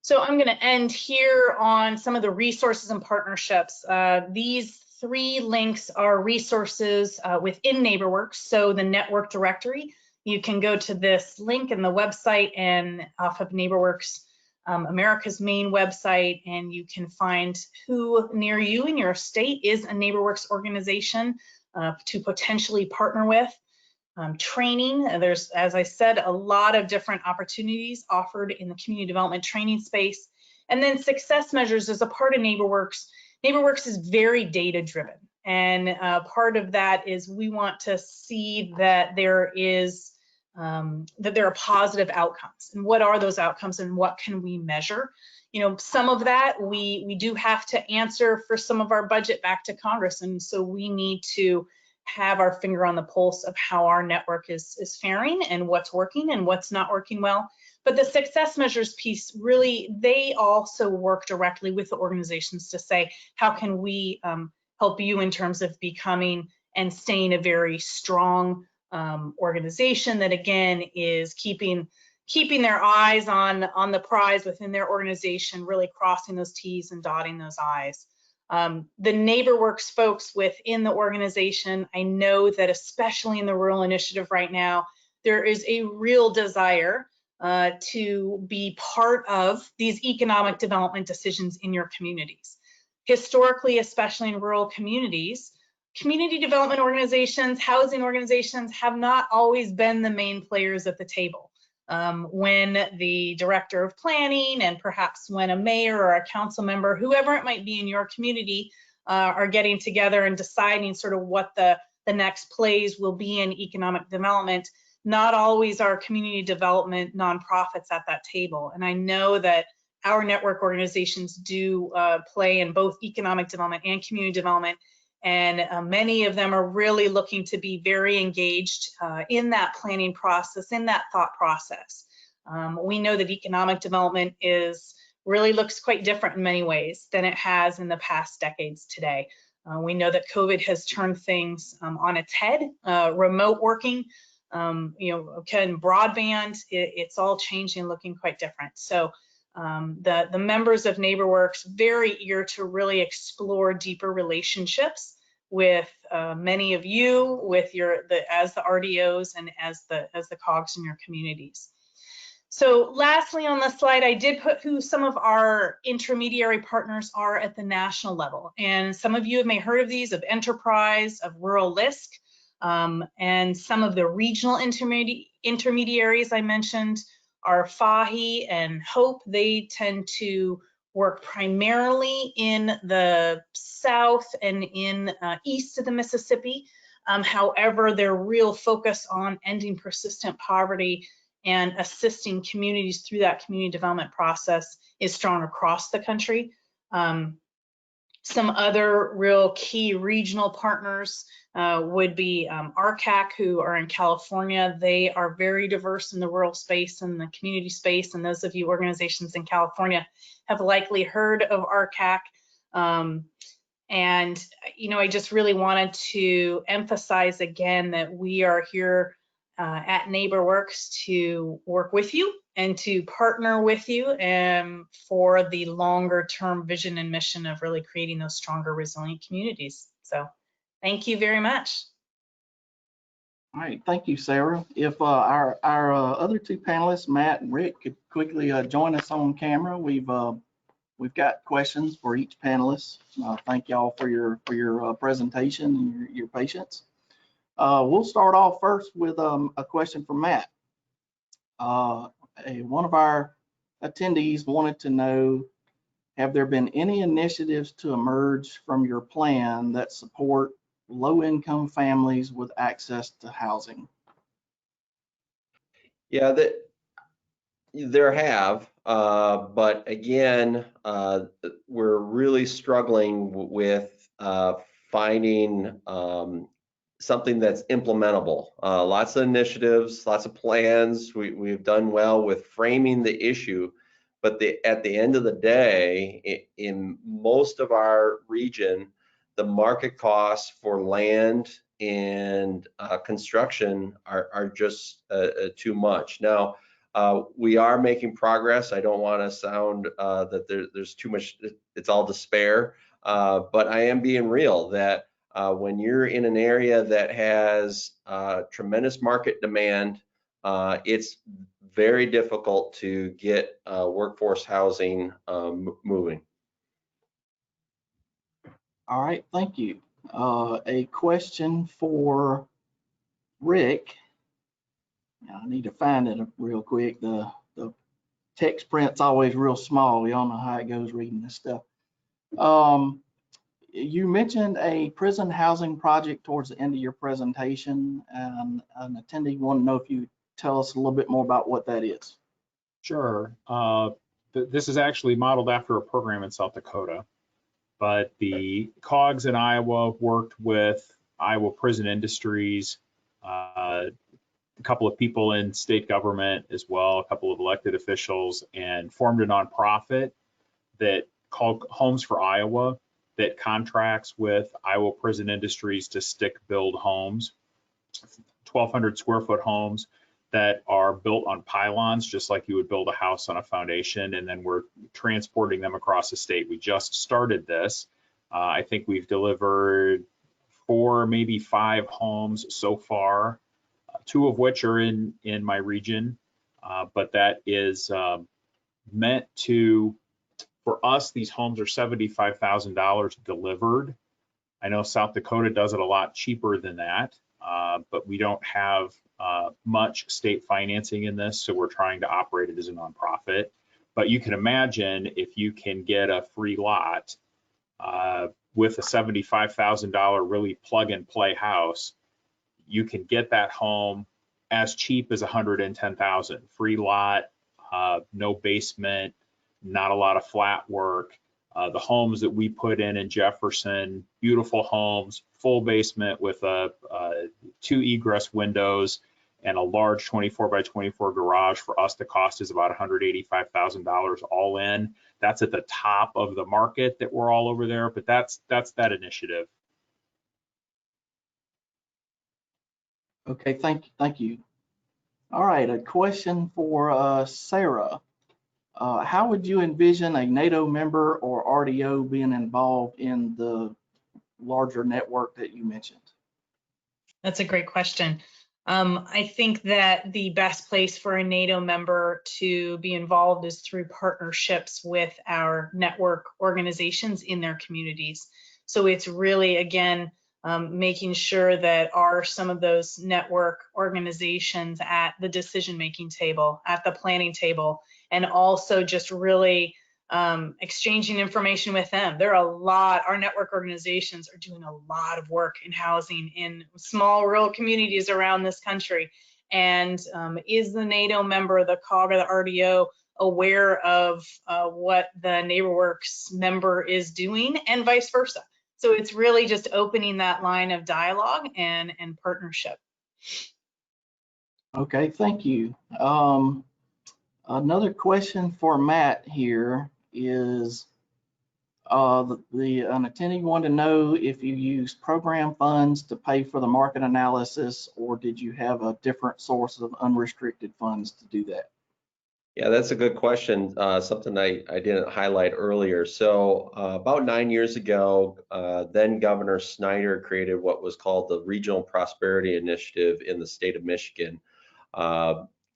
So I'm going to end here on some of the resources and partnerships. These 3 links are resources within NeighborWorks. So the network directory, you can go to this link in the website and off of NeighborWorks America's main website, and you can find who near you in your state is a NeighborWorks organization to potentially partner with. Training, there's, as I said, a lot of different opportunities offered in the community development training space. And then success measures is a part of NeighborWorks. NeighborWorks is very data driven, and part of that is we want to see that there are positive outcomes. And what are those outcomes and what can we measure? You know, some of that we do have to answer for some of our budget back to Congress, and so we need to have our finger on the pulse of how our network is faring and what's working and what's not working well. But the success measures piece, really, they also work directly with the organizations to say, how can we help you in terms of becoming and staying a very strong organization that, again, is keeping their eyes on the prize within their organization, really crossing those T's and dotting those I's. The NeighborWorks folks within the organization, I know that especially in the rural initiative right now, there is a real desire to be part of these economic development decisions in your communities. Historically, especially in rural communities, community development organizations, housing organizations have not always been the main players at the table. When the director of planning and perhaps when a mayor or a council member, whoever it might be in your community, are getting together and deciding sort of what the next plays will be in economic development, not always are community development nonprofits at that table. And I know that our network organizations do play in both economic development and community development, and many of them are really looking to be very engaged in that planning process, in that thought process. We know that economic development really looks quite different in many ways than it has in the past decades today. We know that COVID has turned things on its head. Remote working, broadband, it's all changing, looking quite different. So the members of NeighborWorks very eager to really explore deeper relationships with many of you, as the RDOs and as the cogs in your communities. So lastly on the slide, I did put who some of our intermediary partners are at the national level. And some of you may have heard of these, of Enterprise, of Rural LISC, and some of the regional intermediaries I mentioned are FAHI and HOPE. They tend to work primarily in the south and in east of the Mississippi. However, their real focus on ending persistent poverty and assisting communities through that community development process is strong across the country. Some other real key regional partners would be RCAC, who are in California. They are very diverse in the rural space and the community space, and those of you organizations in California have likely heard of RCAC. And, you know, I just really wanted to emphasize again that we are here at NeighborWorks to work with you and to partner with you for the longer term vision and mission of really creating those stronger, resilient communities. So thank you very much. All right, thank you, Sarah. If our other two panelists, Matt and Rick, could quickly join us on camera. We've got questions for each panelist. Thank y'all for your presentation and your patience. We'll start off first with a question from Matt. One of our attendees wanted to know, have there been any initiatives to emerge from your plan that support low-income families with access to housing? Yeah, there have, but again, we're really struggling with finding something that's implementable. Lots of initiatives, lots of plans. We've done well with framing the issue, but at the end of the day, in most of our region, the market costs for land and construction are just too much. Now, we are making progress. I don't want to sound that there's too much, it's all despair, but I am being real that when you're in an area that has tremendous market demand, it's very difficult to get workforce housing moving. All right, thank you. A question for Rick. I need to find it real quick. The text print's always real small. Y'all know how it goes reading this stuff. You mentioned a prison housing project towards the end of your presentation, and an attendee wanted to know if you tell us a little bit more about what that is. Sure. This is actually modeled after a program in South Dakota, but the COGS in Iowa worked with Iowa Prison Industries, a couple of people in state government as well, a couple of elected officials, and formed a nonprofit that called Homes for Iowa that contracts with Iowa Prison Industries to stick build homes, 1,200 square foot homes that are built on pylons, just like you would build a house on a foundation, and then we're transporting them across the state. We just started this. I think we've delivered 4, maybe 5 homes so far, 2 of which are in my region, but that is meant to, for us, these homes are $75,000 delivered. I know South Dakota does it a lot cheaper than that, but we don't have much state financing in this, so we're trying to operate it as a nonprofit. But you can imagine if you can get a free lot with a $75,000 really plug and play house, you can get that home as cheap as $110,000. Free lot, no basement, not a lot of flat work. The homes that we put in Jefferson, beautiful homes, full basement with 2 egress windows and a large 24 by 24 garage. For us, the cost is about $185,000 all in. That's at the top of the market that we're all over there, but that's that initiative. Okay, thank you. All right, a question for Sarah. How would you envision a NADO member or RDO being involved in the larger network that you mentioned? That's a great question. I think that the best place for a NADO member to be involved is through partnerships with our network organizations in their communities. So it's really, again, making sure that some of those network organizations at the decision-making table, at the planning table, and also just really exchanging information with them. Our network organizations are doing a lot of work in housing in small rural communities around this country. And is the NADO member, the COG or the RDO, aware of what the NeighborWorks member is doing and vice versa. So it's really just opening that line of dialogue and partnership. Okay, thank you. Another question for Matt here is, an attendee wanted to know if you use program funds to pay for the market analysis, or did you have a different source of unrestricted funds to do that? Yeah, that's a good question. Something I didn't highlight earlier. So about 9 years ago, then Governor Snyder created what was called the Regional Prosperity Initiative in the state of Michigan.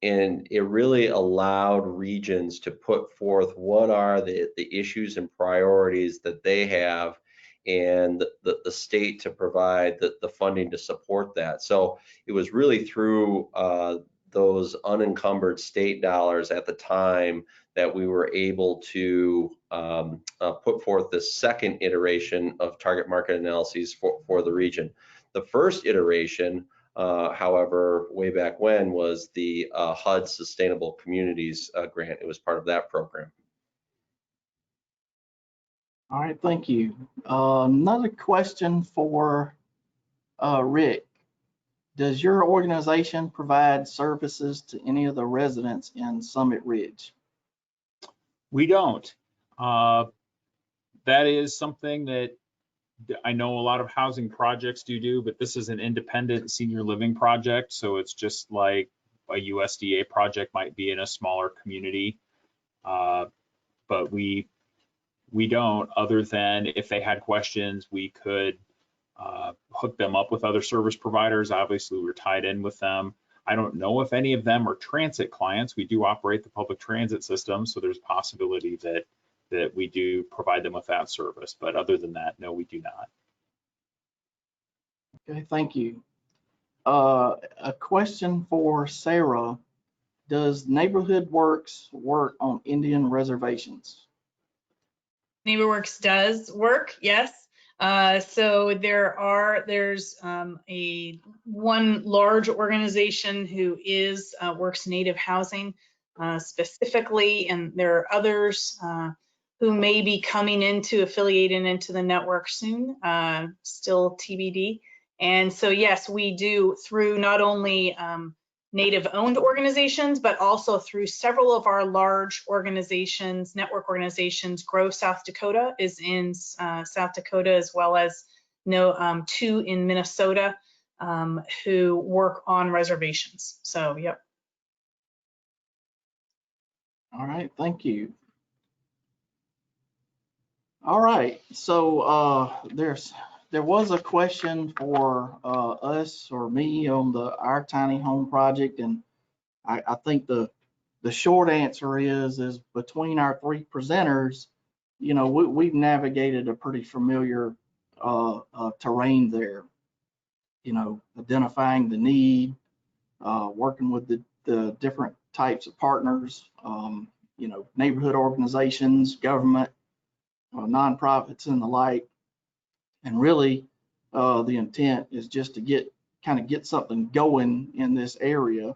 And it really allowed regions to put forth what are the issues and priorities that they have, and the state to provide the funding to support that. So it was really through those unencumbered state dollars at the time that we were able to put forth the second iteration of target market analyses for the region. The first iteration, however, way back when, was the HUD Sustainable Communities grant. It was part of that program. All right, thank you. Another question for Rick. Does your organization provide services to any of the residents in Summit Ridge? We don't. That is something that I know a lot of housing projects do, but this is an independent senior living project. So it's just like a USDA project might be in a smaller community. But we don't, other than if they had questions, we could hook them up with other service providers. Obviously, we're tied in with them. I don't know if any of them are transit clients. We do operate the public transit system, so there's a possibility that we do provide them with that service. But other than that, no, we do not. Okay, thank you. A question for Sarah. Does Neighborhood Works work on Indian reservations? NeighborWorks does work, yes. So there's one large organization who works Native housing specifically, and there are others who may be affiliating into the network soon, still TBD. And so yes, we do, through not only Native owned organizations, but also through several of our large organizations, network organizations. Grow South Dakota is in South Dakota, as well as 2 in Minnesota who work on reservations. So, yep. All right, thank you. All right, so there was a question for us or me on our tiny home project, and I think the short answer is between our 3 presenters, we've navigated a pretty familiar terrain there. Identifying the need, working with the different types of partners, neighborhood organizations, government, nonprofits, and the like. And really, the intent is just to get something going in this area,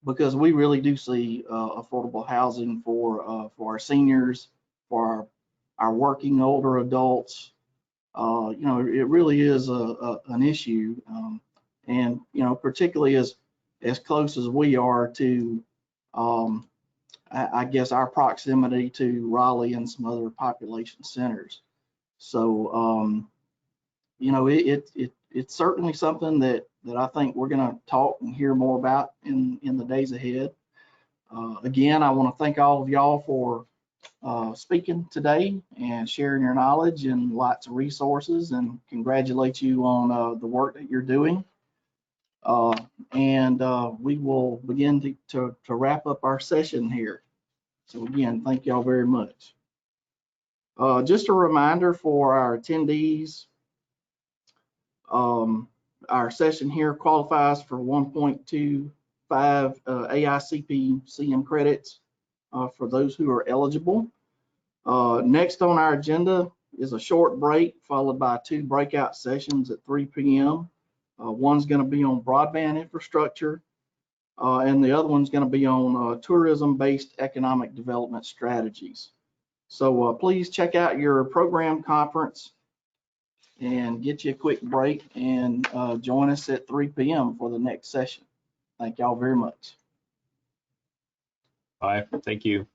because we really do see affordable housing for our seniors, for our working older adults. It really is an issue, and particularly as close as we are to, I guess, our proximity to Raleigh and some other population centers. So, it's certainly something that I think we're going to talk and hear more about in the days ahead. Again, I want to thank all of y'all for speaking today and sharing your knowledge and lots of resources, and congratulate you on the work that you're doing. And we will begin to wrap up our session here. So again, thank y'all very much. Just a reminder for our attendees, our session here qualifies for 1.25 AICP CM credits for those who are eligible. Next on our agenda is a short break, followed by 2 breakout sessions at 3 p.m. One's going to be on broadband infrastructure, And the other one's going to be on tourism-based economic development strategies. So please check out your program conference and get you a quick break and join us at 3 p.m. for the next session. Thank y'all very much. Bye. Thank you.